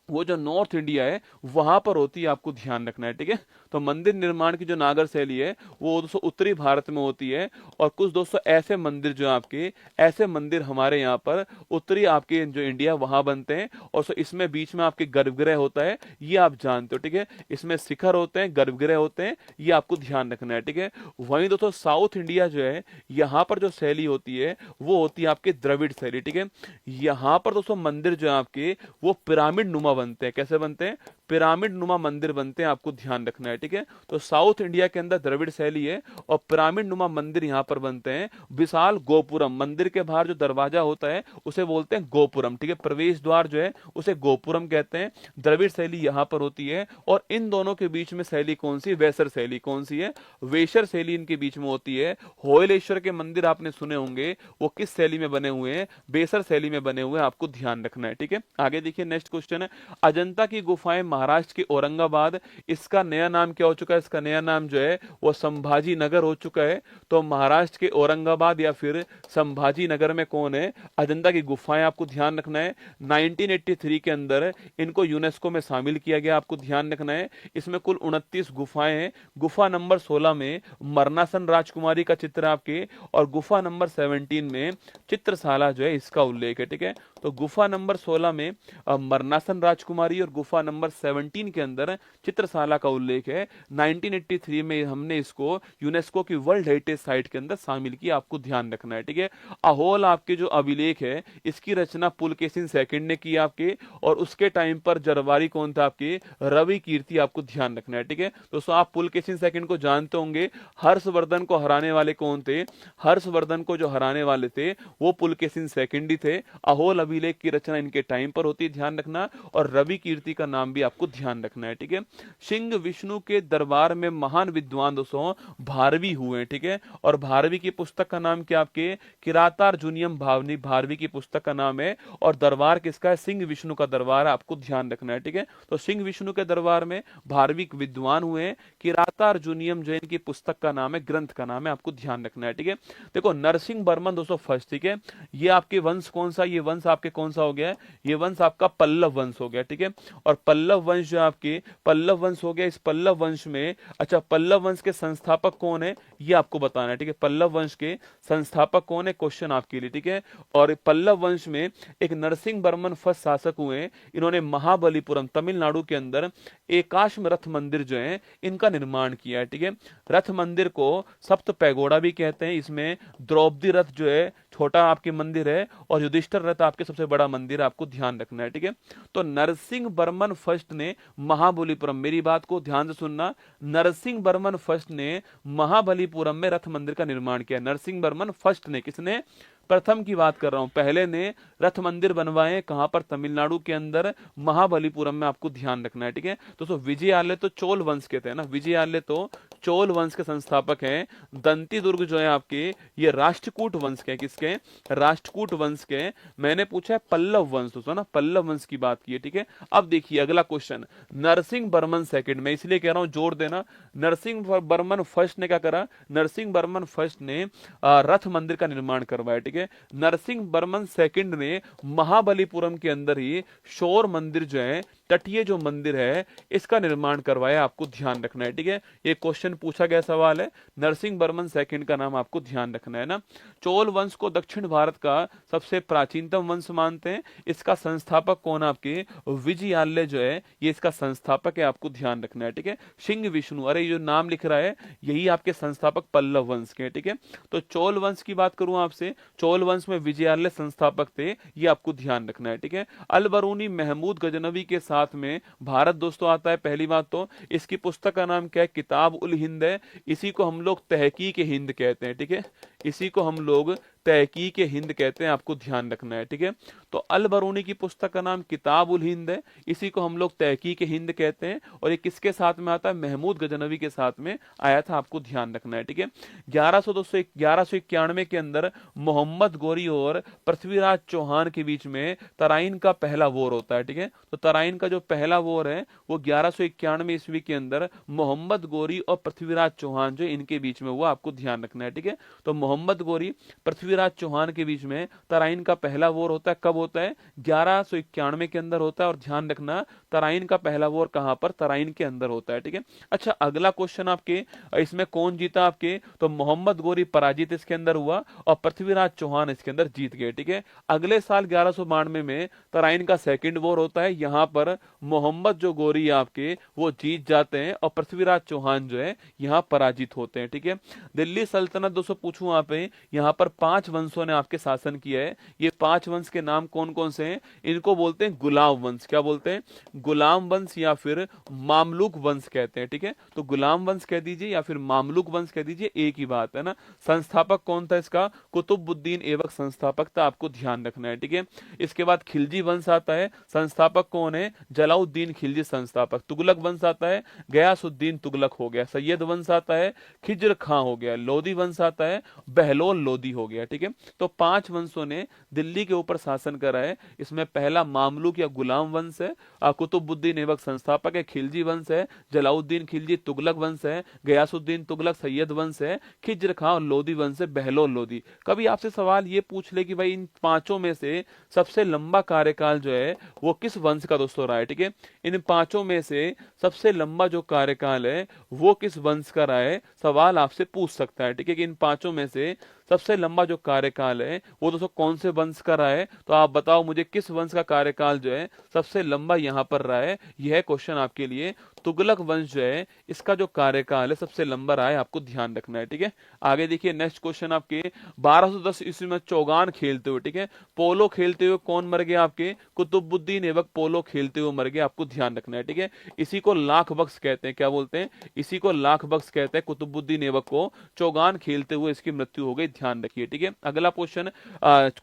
वो जो नॉर्थ इंडिया है वहां पर होती है, आपको ध्यान रखना है। ठीक है, तो मंदिर निर्माण की जो नागर शैली है वो दोस्तों उत्तरी भारत में होती है। और कुछ दोस्तों ऐसे मंदिर जो आपके, ऐसे मंदिर हमारे यहाँ पर उत्तरी आपके जो इंडिया वहां बनते हैं। और इसमें बीच में आपके गर्भगृह होता है, ये आप जानते हो। ठीक है, इसमें शिखर होते हैं, गर्भगृह होते हैं, ये आपको ध्यान रखना है। ठीक है, वहीं दोस्तों साउथ इंडिया जो है यहाँ पर जो शैली होती है वो होती है आपकी द्रविड़ शैली। ठीक है, यहाँ पर दोस्तों मंदिर जो है आपके वो पिरामिड नुमा बनते हैं। कैसे बनते हैं, पिरामिड नुमा मंदिर बनते हैं, आपको ध्यान रखना है। ठीक है, तो साउथ इंडिया के अंदर द्रविड़ शैली है और पिरामिड नुमा मंदिर यहाँ पर बनते हैं। विशाल गोपुरम, मंदिर के बाहर जो दरवाजा होता है उसे बोलते हैं गोपुरम। ठीक है, प्रवेश द्वार जो है उसे गोपुरम कहते हैं। द्रविड़ शैली यहाँ पर होती है। और इन दोनों के बीच में शैली कौन सी, वेसर शैली। कौन सी है, वेसर शैली इनके बीच में होती है। होयलेश्वर के मंदिर आपने सुने होंगे, वो किस शैली में बने हुए हैं, वेसर शैली में बने हुए हैं, आपको ध्यान रखना है। ठीक है, आगे देखिए नेक्स्ट क्वेश्चन है, अजंता की गुफाएं महाराष्ट्र के औरंगाबाद, इसका नया नाम क्या हो चुका है, इसका नया नाम जो है वो संभाजी नगर हो चुका है। तो महाराष्ट्र के औरंगाबाद या फिर संभाजी नगर में कौन है, अजंता की गुफाएं, आपको ध्यान रखना है। 1983 के अंदर इनको यूनेस्को में शामिल किया गया, आपको ध्यान रखना है। इसमें कुल 29 गुफाएं हैं। गुफा नंबर 16 में मरनासन राजकुमारी का चित्र आपके, और गुफा नंबर 17 में चित्रशाला जो है इसका उल्लेख है। ठीक है, तो गुफा नंबर 16 में मरनासन राजकुमारी और गुफा नंबर 17 के अंदर चित्रशाला का उल्लेख है। 1983 में हमने इसको यूनेस्को की वर्ल्ड हेरिटेज साइट के अंदर शामिल किया, आपको ध्यान रखना है। ठीक है, अहोल आपके जो अभिलेख है इसकी रचना पुलकेशिन सेकंड ने की आपके, और उसके टाइम पर जरवारी कौन था आपके, रवि कीर्ति, आपको ध्यान रखना है। ठीक है, दोस्तों आप पुलकेशिन सेकंड को जानते होंगे, हर्षवर्धन को हराने वाले कौन थे, हर्षवर्धन को जो हराने वाले थे वो पुलकेशिन सेकंड ही थे। अहोल अभिलेख की रचना इनके टाइम पर होती है, ध्यान रखना। और रवि कीर्ति का नाम भी आपको ध्यान रखना है। ठीक है, सिंह विष्णु के दरबार में महान विद्वान दोस्तों भारवी हुए। ठीक है, और भारवी की पुस्तक का नाम क्या आपके, किरातार्जुनियम भावनी, भारवी की पुस्तक का नाम है। और दरबार किसका है, सिंह विष्णु का दरबार है, आपको ध्यान रखना है। ठीक है, तो सिंह विष्णु के दरबार में भारवी विद्वान हुए हैं। किरातार्जुनियम जो इनकी पुस्तक का नाम है, ग्रंथ का नाम है, आपको ध्यान रखना है। ठीक है, देखो नरसिंह बर्मन दोस्तों फर्स्ट। ठीक है, ये आपके वंश कौन सा, ये वंश आपके कौन सा हो गया, ये वंश आपका पल्लव वंश हो गया। ठीक है, और पल्लव वंश जो आपके पल्लव वंश हो गया, इस पल्लव वंश में, अच्छा पल्लव वंश के संस्थापक कौन है ये आपको बताना है। ठीक है, पल्लव वंश के संस्थापक कौन है, क्वेश्चन आपके लिए। ठीक है, और पल्लव वंश में एक नरसिंह बर्मन फर्स्ट शासक हुए, इन्होंने महाबलीपुरम तमिलनाडु के अंदर एकाश्म रथ मंदिर जो है इनका निर्माण किया है। ठीक है, रथ मंदिर को सप्त पैगोडा भी कहते हैं। इसमें द्रौपदी रथ जो है छोटा आपके मंदिर है, और युधिष्ठिर रथ आपके सबसे बड़ा मंदिर, आपको ध्यान रखना है। ठीक है, तो नरसिंह बर्मन फर्स्ट ने महाबलीपुरम, मेरी बात को ध्यान से सुनना, नरसिंह बर्मन फर्स्ट ने महाबलीपुरम में रथ मंदिर का निर्माण किया। नरसिंह बर्मन फर्स्ट ने, किसने, प्रथम की बात कर रहा हूं, पहले ने रथ मंदिर बनवाए, कहां पर, तमिलनाडु के अंदर महाबलीपुरम में, आपको ध्यान रखना है। ठीक है, तो विजयालय तो चोल वंश के थे ना, विजयालय तो चोल वंश के संस्थापक हैं। दंती दुर्ग जो है आपके ये राष्ट्रकूट वंश के, किसके, राष्ट्रकूट वंश के। मैंने पूछा है पल्लव वंश, दोस्तों ना पल्लव वंश की बात की है। ठीक है, अब देखिए अगला क्वेश्चन, नरसिंह बर्मन सेकंड, मैं इसलिए कह रहा हूं जोर देना, नरसिंह बर्मन फर्स्ट ने क्या करा, नरसिंह बर्मन फर्स्ट ने रथ मंदिर का निर्माण करवाया। ठीक है, नरसिंह बर्मन सेकंड ने महाबलीपुरम के अंदर ही शोर मंदिर जो है, तटीय जो मंदिर है, इसका निर्माण करवाया, आपको ध्यान रखना है। ठीक है, ये क्वेश्चन पूछा गया सवाल है, नरसिंह बर्मन सेकंड का नाम आपको ध्यान रखना है ना। चोल वंश को दक्षिण भारत का सबसे प्राचीनतम वंश मानते हैं। इसका संस्थापक कौन, आपके विजयालय जो है ये इसका संस्थापक है, आपको ध्यान रखना है। ठीक है, सिंह विष्णु, अरे जो नाम लिख रहा है यही आपके संस्थापक पल्लव वंश के। ठीक है, तो चोल वंश की बात करूं आपसे, चोल वंश में विजयालय संस्थापक थे, ये आपको ध्यान रखना है। ठीक है, अलबरूनी महमूद गजनवी के साथ में भारत दोस्तों आता है। पहली बात तो इसकी पुस्तक का नाम क्या है, किताब उल हिंद है। इसी को हम लोग तहकीक हिंद कहते हैं। ठीक है, इसी को हम लोग तहकीक हिंद कहते हैं, आपको ध्यान रखना है, ठीक है। तो अल बरूनी की पुस्तक का नाम किताब उल हिंद है, इसी को हम लोग तहकीक हिंद कहते हैं, और ये किसके साथ में आता है, महमूद गजनवी के साथ में आया था, आपको ध्यान रखना है, ठीक है। 1191 के अंदर मोहम्मद गोरी और पृथ्वीराज चौहान के बीच में तराइन का पहला वॉर होता है, ठीक है। तो तराइन का जो पहला वॉर है वो 1191 ईस्वी के अंदर मोहम्मद गोरी और पृथ्वीराज चौहान जो इनके बीच में हुआ, आपको ध्यान रखना है, ठीक है। तो मोहम्मद गोरी पृथ्वीराज चौहान के बीच में तराइन का पहला वॉर होता है, कब होता है, 1191 के अंदर होता है, और ध्यान रखना तराइन का पहला वॉर कहां पर, तराइन के अंदर होता है, ठीक है। अच्छा, अगला क्वेश्चन आपके, इसमें कौन जीता आपके, तो मोहम्मद गोरी पराजित इसके अंदर हुआ और पृथ्वीराज चौहान इसके अंदर जीत गए, ठीक है। अगले साल 1192 में तराइन का सेकंड वॉर होता है, यहां पर मोहम्मद जो गोरी आपके वो जीत जाते हैं और पृथ्वीराज चौहान जो है यहां पराजित होते हैं, ठीक है। दिल्ली सल्तनत दोस्तों पूछूं आप, यहां पर 5 वंशों ने आपके शासन किया है। ये 5 वंश के नाम कौन कौन से हैं, इनको बोलते हैं गुलाम वंश। क्या बोलते हैं, गुलाम वंश या फिर मामलुक वंश कहते हैं, ठीक है। तो गुलाम वंश कह दीजिए या फिर मामलुक वंश कह दीजिए, एक ही बात है ना। संस्थापक कौन था इसका, कुतुबुद्दीन ऐबक संस्थापक था, आपको ध्यान रखना है, ठीक है। इसके बाद खिलजी वंश आता है, संस्थापक कौन है, जलाउद्दीन खिलजी संस्थापक। तुगलक वंश आता है, गयासुद्दीन तुगलक हो गया। सैयद वंश आता है, खिज्र खां हो गया। लोधी वंश आता है, बहलोल लोधी हो गया, ठीक है। तो 5 वंशों ने दिल्ली के ऊपर शासन करा है। इसमें पहला मामलुक या गुलाम वंश है, कुतुबुद्दीन ऐबक संस्थापक है, खिलजी वंश है, जलाउद्दीन खिलजी तुगलक वंश है, गयासुद्दीन तुगलक सैयद वंश है, खिज्र खां और लोधी वंश है, बहलोल लोधी। कभी आपसे सवाल ये पूछ ले कि भाई इन 5 में से सबसे लंबा कार्यकाल जो है वो किस वंश का दोस्तों रहा है, ठीक है। इन 5 में से सबसे लंबा जो कार्यकाल है वो किस वंश का रहा है, सवाल आपसे पूछ सकता है, ठीक है, कि इन 5 में से सबसे लंबा जो कार्यकाल है वो दोस्तों कौन से वंश का रहा है। तो आप बताओ मुझे किस वंश का कार्यकाल जो है सबसे लंबा यहां पर रहा है। यह क्वेश्चन आपके लिए, तुगलक वंश जो है इसका जो कार्यकाल है सबसे लंबा रहा है, आपको ध्यान रखना है, ठीक है। आगे देखिए नेक्स्ट क्वेश्चन आपके, 1210 ईस्वी में चौगान खेलते हुए, ठीक है, पोलो खेलते हुए कौन मर गया आपके, कुतुबुद्दीन ऐबक पोलो खेलते हुए मर गया, आपको ध्यान रखना है, ठीक है। इसी को लाख बख्श कहते हैं, क्या बोलते हैं, इसी को लाख बख्श कहते हैं। कुतुबुद्दीन ऐबक को चौगान खेलते हुए इसकी मृत्यु हो गई, ध्यान रखिए, ठीक है। अगला क्वेश्चन,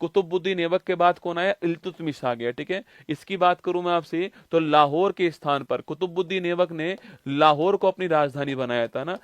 कुतुबुद्दीन ऐबक के बाद कौन आया, इल्तुतमिश आ गया, ठीक है। इसकी बात करूं मैं आपसे तो लाहौर के स्थान पर कुतुबुद्दीन ऐबक ने लाहौर को अपनी राजधानी बनाया था ना।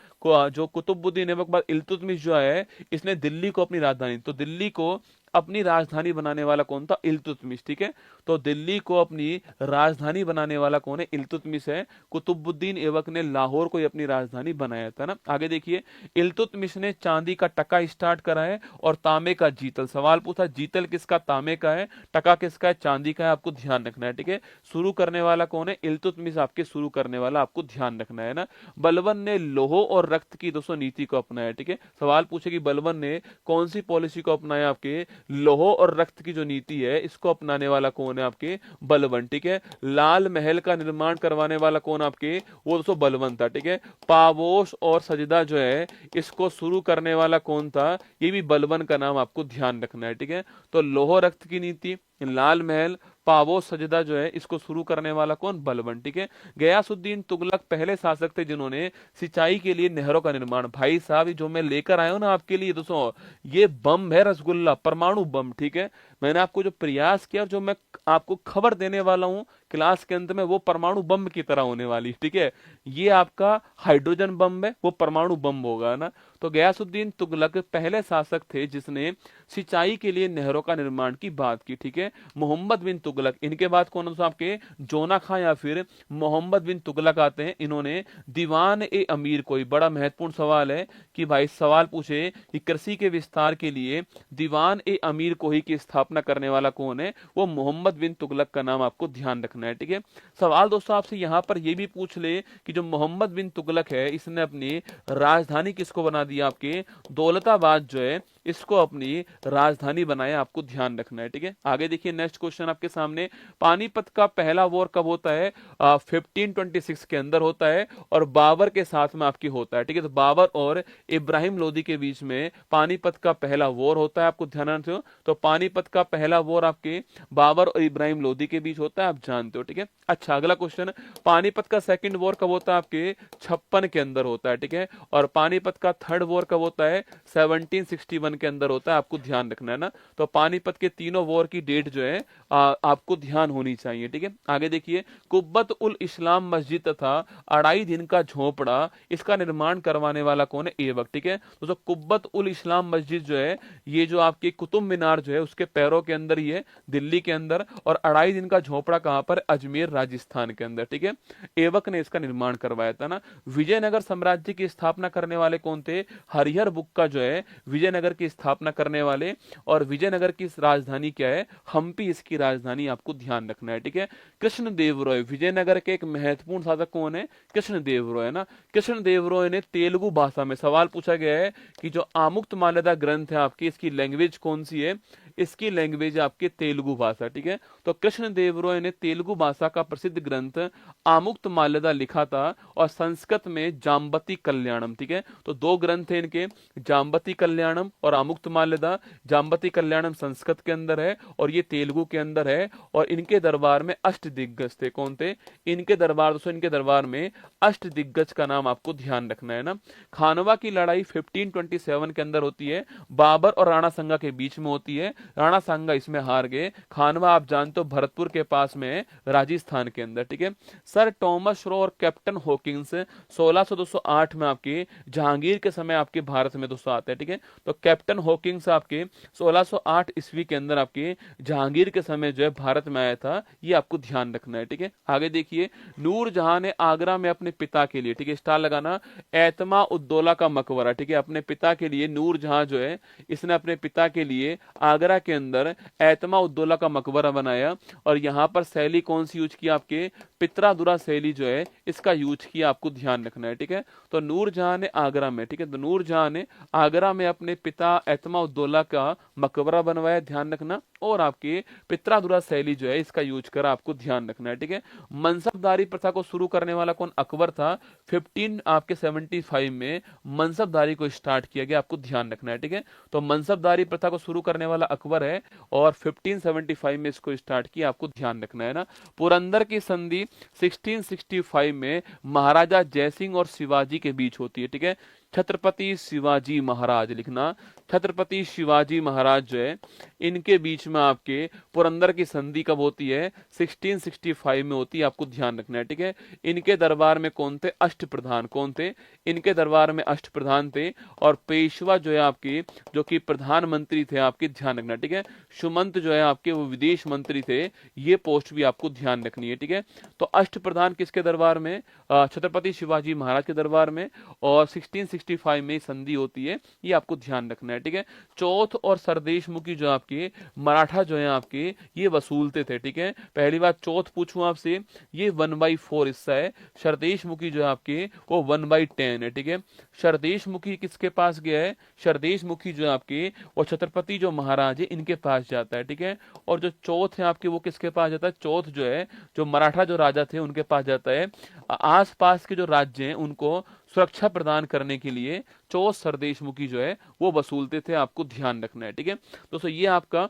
जो कुतुबुद्दीन ऐबक बाद इल्तुतमिश जो है इसने दिल्ली को अपनी राजधानी, तो दिल्ली को अपनी राजधानी बनाने वाला कौन था, इल्तुतमिश, ठीक है। तो दिल्ली को अपनी राजधानी बनाने वाला कौन है, इल्तुतमिश है। कुतुबुद्दीन ऐबक ने लाहौर को अपनी राजधानी बनाया था ना। आगे देखिए, इल्तुतमिश ने चांदी का टका स्टार्ट करा है और तांबे का जीतल। सवाल पूछा जीतल किसका, तांबे का है, टका किसका है, चांदी का है, आपको ध्यान रखना है, ठीक है। शुरू करने वाला कौन है, इल्तुतमिश आपके शुरू करने वाला, आपको ध्यान रखना है ना। बलबन ने लोह और रक्त की दोस्तों नीति को अपनाया, ठीक है। सवाल पूछे कि बलबन ने कौन सी पॉलिसी को अपनाया, आपके लोह और रक्त की जो नीति है इसको अपनाने वाला कौन है, आपके बलबन, ठीक है। लाल महल का निर्माण करवाने वाला कौन आपके, वो दोस्तों बलबन था, ठीक है। पावोश और सजदा जो है इसको शुरू करने वाला कौन था, ये भी बलबन का नाम आपको ध्यान रखना है, ठीक है। तो लोह रक्त की नीति, लाल महल, पावो सजदा जो है इसको शुरू करने वाला कौन, बलबन, ठीक है। गयासुद्दीन तुगलक पहले शासक थे जिन्होंने सिंचाई के लिए नहरों का निर्माण, भाई साहब जो मैं लेकर आया हूं ना आपके लिए दोस्तों, ये बम है रसगुल्ला, परमाणु बम, ठीक है। मैंने आपको जो प्रयास किया, जो मैं आपको खबर देने वाला हूं क्लास के अंत में, वो परमाणु बम की तरह होने वाली, ठीक है। ये आपका हाइड्रोजन बम है, वो परमाणु बम होगा ना। तो गयासुद्दीन तुगलक पहले शासक थे जिसने सिंचाई के लिए नहरों का निर्माण की बात की, ठीक है। मोहम्मद बिन तुगलक, इनके बाद कौन सा आपके, जोना खां या फिर मोहम्मद बिन तुगलक आते हैं। इन्होंने दीवान ए अमीर, कोई बड़ा महत्वपूर्ण सवाल है कि भाई सवाल पूछे कि कृषि के विस्तार के लिए दीवान ए अमीर कोही की स्थापना करने वाला कौन है, वो मोहम्मद बिन तुगलक का नाम आपको ध्यान रखना है, ठीक है। सवाल दोस्तों आपसे यहां पर यह भी पूछ ले कि जो मोहम्मद बिन तुगलक है इसने अपनी राजधानी किसको बना दिया, आपके दौलताबाद जो है इसको अपनी राजधानी बनाया, आपको ध्यान रखना है, ठीक है। आगे देखिए नेक्स्ट क्वेश्चन आपके सामने, पानीपत का पहला वॉर कब होता है, 1526 के अंदर होता है और बाबर के साथ में आपकी होता है, ठीक है। तो बाबर और इब्राहिम लोदी के बीच में पानीपत का पहला वॉर होता है, आपको ध्यान रखना है। तो पानीपत का पहला वॉर आपके बाबर और इब्राहिम लोदी के बीच होता है, आप जानते हो, ठीक है। अच्छा अगला क्वेश्चन, पानीपत का सेकंड वॉर कब होता है, आपके 56 के अंदर होता है, ठीक है। और पानीपत का थर्ड वॉर कब होता है, 1761 1947 के अंदर होता है, आपको ध्यान रखना है ना। तो पानीपत के तीनों वॉर की डेट जो है आपको ध्यान होनी चाहिए, ठीक है। आगे देखिए, कुब्बत उल इस्लाम मस्जिद तथा 2.5 दिन का झोपड़ा, इसका निर्माण करवाने वाला कौन है? ऐबक, ठीक है। तो कुब्बत उल इस्लाम मस्जिद जो है, ये जो आपकी कुतुब मीनार जो है उसके पैरों के अंदर ही है, दिल्ली के अंदर, और 2.5 दिन का झोपड़ा कहां पर? अजमेर राजस्थान के अंदर, ठीक है। ऐबक ने इसका निर्माण करवाया था ना। विजयनगर साम्राज्य की स्थापना करने वाले कौन थे? हरिहर बुक्का जो है विजयनगर की स्थापना करने वाले, और विजयनगर की राजधानी क्या है? हम्पी इसकी राजधानी, आपको ध्यान रखना है, ठीक है। कृष्णदेव राय, विजयनगर के एक महत्वपूर्ण शासक कौन है? कृष्णदेव राय ना। कृष्णदेव राय ने तेलुगु भाषा में, सवाल पूछा गया है कि जो आमुक्तमाल्यदा ग्रंथ है आपकी, इसकी लैंग्वेज कौन सी है? इसकी लैंग्वेज आपके तेलुगु भाषा, ठीक है। तो कृष्णदेव राय ने तेलुगु भाषा का प्रसिद्ध ग्रंथ आमुक्तमाल्यदा लिखा था, और संस्कृत में जाम्बती कल्याणम, ठीक है। तो 2 ग्रंथ हैं इनके, जाम्बती कल्याणम और आमुक्तमाल्यदा। जाम्बती कल्याणम संस्कृत के अंदर है और ये तेलुगु के अंदर है, और इनके दरबार में अष्टदिग्गज थे। कौन थे इनके दरबार? दोस्तों इनके दरबार में अष्टदिग्गज का नाम आपको ध्यान रखना है ना। खानवा की लड़ाई 1527 के अंदर होती है, बाबर और राणा सांगा के बीच में होती है। राणा सांगा इसमें हार गए। खानवा आप जानते हो भरतपुर के पास में है, राजस्थान के अंदर, ठीक है। सर टॉमस रो और कैप्टन हॉकिंस 1608 में आपके जहांगीर के समय आपके भारत में दोस्तों आते हैं, ठीक है। तो कैप्टन हॉकिंस आपके 1608 ईस्वी के अंदर आपके जहांगीर के समय जो है भारत में आया था, ये आपको ध्यान रखना है, ठीक है। आगे देखिए, नूरजहां ने आगरा में अपने पिता के लिए, ठीक है, स्टार लगाना, एतमा उद्दौला का मकबरा, ठीक है, अपने पिता के लिए नूरजहां जो है इसने अपने पिता के लिए आगरा के अंदर एतमा उद्दौला का मकबरा बनाया, और यहां पर शैली कौन सी यूज की? आपके पित्रादुरा शैली जो है इसका यूज किया, आपको ध्यान रखना है, ठीक है। तो नूरजहां ने आगरा में, ठीक है, तो नूरजहां ने आगरा में अपने पिता एतमा उद्दौला का मकबरा बनवाया, ध्यान रखना, और आपके पित्रादुरा शैली जो है इसका यूज करा, आपको ध्यान रखना है, ठीक है। मनसबदारी प्रथा को शुरू करने वाला कौन? अकबर था। 1575 में मनसबदारी को स्टार्ट किया गया, आपको ध्यान रखना है, ठीक है। तो मनसबदारी प्रथा को शुरू करने वाला अकबर है, और 1575 में इसको स्टार्ट किया, आपको ध्यान रखना है ना। पुरंदर की संधि 1665 में महाराजा जयसिंह और शिवाजी के बीच होती है, ठीक है। छत्रपति शिवाजी महाराज लिखना, छत्रपति शिवाजी महाराज जो है इनके बीच में आपके पुरंदर की संधि कब होती है? 1665 में होती है, आपको ध्यान रखना है, ठीक है। इनके दरबार में कौन थे? अष्टप्रधान। कौन थे इनके दरबार में? अष्टप्रधान थे, और पेशवा जो है आपके, जो कि प्रधानमंत्री थे, आपके ध्यान रखना, ठीक है। सुमंत जो है आपके वो विदेश मंत्री थे, ये पोस्ट भी आपको ध्यान रखनी है, ठीक है। तो अष्टप्रधान किसके दरबार में? छत्रपति शिवाजी महाराज के दरबार में, और 1665 में संधि होती है, ये आपको ध्यान रखना है, ठीक है। चौथ और सरदेश मुखी जो आपके मराठा जो है आपके ये वसूलते थे, ठीक है। पहली बात चौथ पूछूं आपसे, ये 1/4 हिस्सा है। सरदेश मुखी जो है आपके वो 1/10 है, ठीक है। सरदेश मुखी किसके पास गया है? सरदेश मुखी जो है आपके वो छत्रपति जो महाराज है इनके पास जाता है, ठीक है। और जो चौथ है आपके वो किसके पास जाता है? चौथ जो है जो मराठा जो राजा थे उनके पास जाता है। आसपास के जो राज्य हैं उनको सुरक्षा प्रदान करने के लिए चौथ सरदेशमुखी जो है वो वसूलते थे, आपको ध्यान रखना है, ठीक है। दोस्तों ये आपका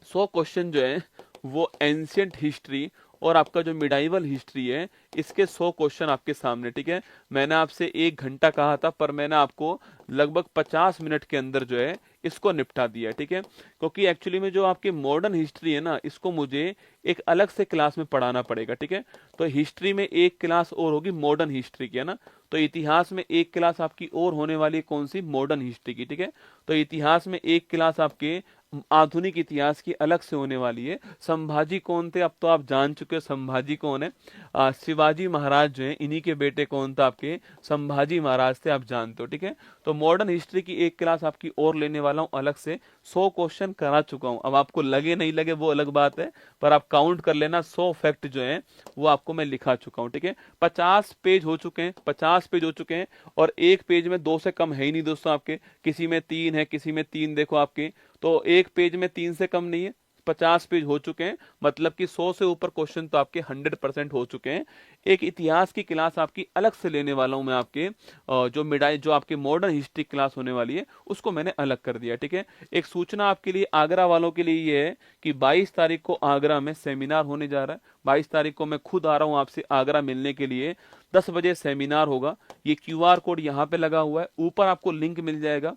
100 क्वेश्चन जो है वो एंशियंट हिस्ट्री और आपका जो मिडाइवल हिस्ट्री है इसके 100 क्वेश्चन आपके सामने, ठीक है। मैंने आपसे 1 घंटा कहा था, पर मैंने आपको लगभग 50 मिनट के अंदर जो है इसको निपटा दिया, ठीक है। क्योंकि एक्चुअली में जो आपकी मॉडर्न हिस्ट्री है ना, इसको मुझे एक अलग से क्लास में पढ़ाना पड़ेगा, ठीक है। तो हिस्ट्री में एक क्लास और होगी मॉडर्न हिस्ट्री की, है ना। तो इतिहास में एक क्लास आपकी और होने वाली है, कौन सी? मॉडर्न हिस्ट्री की, ठीक है। तो इतिहास में एक क्लास आपके आधुनिक इतिहास की अलग से होने वाली है। संभाजी कौन थे? अब तो आप जान चुके हो संभाजी कौन है। शिवाजी महाराज जो है इन्हीं के बेटे कौन था? आपके संभाजी महाराज थे, आप जानते हो, ठीक है। तो मॉडर्न हिस्ट्री की एक क्लास आपकी और लेने वाला हूं अलग से। 100 क्वेश्चन करा चुका हूं, अब आपको लगे नहीं लगे वो अलग बात है, पर आप काउंट कर लेना 100 फैक्ट जो है वो आपको मैं लिखा चुका हूं, ठीक है। 50 पेज हो चुके हैं, 50 पेज हो चुके हैं, और एक पेज में 2 से कम है ही नहीं दोस्तों आपके। किसी में 3 है, किसी में 3 देखो आपके, तो एक पेज में 3 से कम नहीं है। 50 पेज हो चुके हैं, मतलब कि 100 से ऊपर क्वेश्चन तो आपके 100% हो चुके हैं। एक इतिहास की क्लास आपकी अलग से लेने वाला हूं मैं आपके, जो आपके मॉडर्न हिस्ट्री क्लास होने वाली है उसको मैंने अलग कर दिया, ठीक है। एक सूचना आपके लिए आगरा वालों के लिए ये है कि 22 तारीख को आगरा में सेमिनार होने जा रहा है। 22 तारीख को मैं खुद आ रहा हूं आपसे आगरा मिलने के लिए। 10 बजे सेमिनार होगा। ये QR कोड यहाँ पे लगा हुआ है, ऊपर आपको लिंक मिल जाएगा।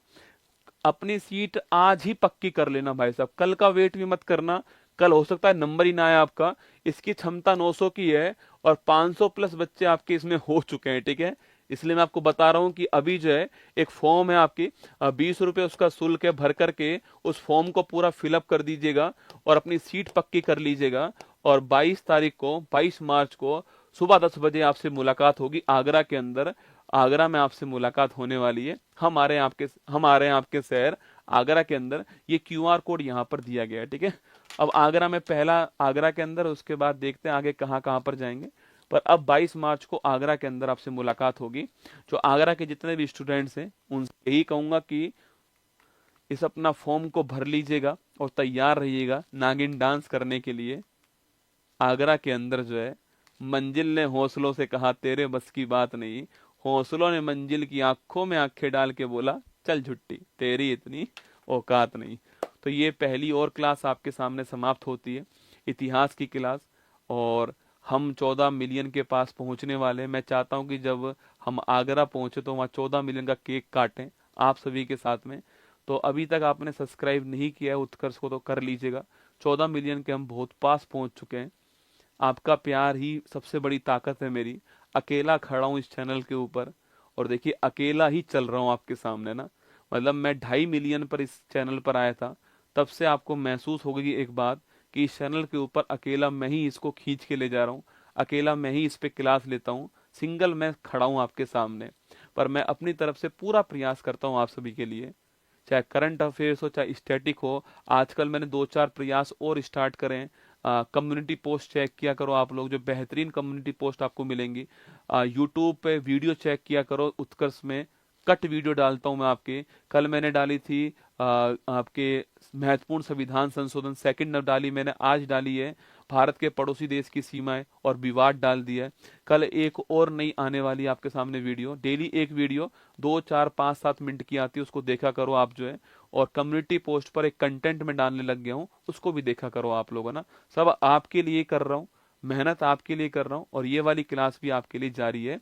अपनी सीट आज ही पक्की कर लेना भाई साहब, कल का वेट भी मत करना। कल हो सकता है नंबर ही ना आए आपका। इसकी क्षमता 900 की है और 500 प्लस बच्चे आपके इसमें हो चुके हैं, ठीक है। इसलिए मैं आपको बता रहा हूं कि अभी जो है एक फॉर्म है आपकी, 20 रुपए उसका शुल्क है, भर करके उस फॉर्म को पूरा फिलअप कर दीजिएगा और अपनी सीट पक्की कर लीजिएगा। और 22 तारीख को, 22 मार्च को सुबह 10 बजे आपसे मुलाकात होगी आगरा के अंदर। आगरा में आपसे मुलाकात होने वाली है। हम आ रहे हैं आपके शहर आगरा के अंदर। ये क्यूआर कोड यहाँ पर दिया गया है, ठीक है। अब आगरा में पहला आगरा के अंदर, उसके बाद देखते हैं आगे कहाँ कहाँ पर जाएंगे। पर अब 22 मार्च को आगरा के अंदर आपसे मुलाकात होगी। जो आगरा के जितने भी स्टूडेंट्स हैं उनसे यही कहूंगा कि इस अपना फॉर्म को भर लीजिएगा और तैयार रहिएगा नागिन डांस करने के लिए। आगरा के अंदर जो है, मंजिल ने हौसलों से कहा तेरे बस की बात नहीं, हौसलों ने मंजिल की आंखों में आंखें डाल के बोला चल झुट्टी तेरी इतनी औकात नहीं। तो ये पहली और क्लास आपके सामने समाप्त होती है, इतिहास की क्लास। और हम 14 मिलियन के पास पहुंचने वाले हैं। मैं चाहता हूं कि जब हम आगरा पहुंचे तो वहां 14 मिलियन का केक काटें आप सभी के साथ में। तो अभी तक आपने सब्सक्राइब नहीं किया है उत्कर्ष को तो कर लीजिएगा। 14 मिलियन के हम बहुत पास पहुंच चुके हैं। आपका प्यार ही सबसे बड़ी ताकत है मेरी। अकेला खड़ा हूं इस चैनल के ऊपर और देखिए अकेला ही चल रहा हूं आपके सामने ना। मतलब मैं 2.5 मिलियन पर इस चैनल पर आया था, तब से आपको महसूस होगी एक बात कि इस चैनल के ऊपर अकेला मैं ही इसको खींच के ले जा रहा हूँ, अकेला मैं ही इस पे क्लास लेता हूँ, सिंगल मैं खड़ा हूँ आपके सामने। पर मैं अपनी तरफ से पूरा प्रयास करता हूँ आप सभी के लिए, चाहे करंट अफेयर्स हो चाहे स्टैटिक हो। आजकल मैंने 2-4 प्रयास और स्टार्ट करे हैं। कम्युनिटी पोस्ट चेक किया करो आप लोग, जो बेहतरीन कम्युनिटी पोस्ट आपको मिलेंगी। यूट्यूब पे वीडियो चेक किया करो उत्कर्ष में, कट वीडियो डालता हूं मैं आपके। कल मैंने डाली थी आपके महत्वपूर्ण संविधान संशोधन सेकंड डाली मैंने, आज डाली है भारत के पड़ोसी देश की सीमाएं और विवाद डाल दिया है। कल एक और नई आने वाली आपके सामने वीडियो, डेली एक वीडियो 2, 4, 5, 7 मिनट की आती है, उसको देखा करो आप जो है। और कम्युनिटी पोस्ट पर एक कंटेंट में डालने लग गया हूँ, उसको भी देखा करो आप लोगों ना। सब आपके लिए कर रहा हूँ, मेहनत आपके लिए कर रहा हूँ और ये वाली क्लास भी आपके लिए जारी है।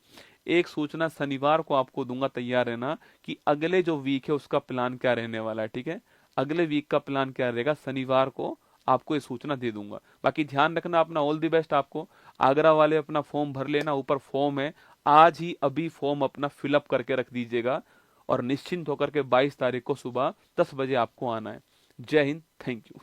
एक सूचना शनिवार को आपको दूंगा, तैयार रहना कि अगले जो वीक है उसका प्लान क्या रहने वाला है, ठीक है। अगले वीक का प्लान क्या रहेगा शनिवार को आपको ये सूचना दे दूंगा। बाकी ध्यान रखना अपना, ऑल द बेस्ट आपको। आगरा वाले अपना फॉर्म भर लेना, ऊपर फॉर्म है, आज ही अभी फॉर्म अपना फिलअप करके रख दीजिएगा और निश्चिंत होकर के 22 तारीख को सुबह 10 बजे आपको आना है। जय हिंद, थैंक यू।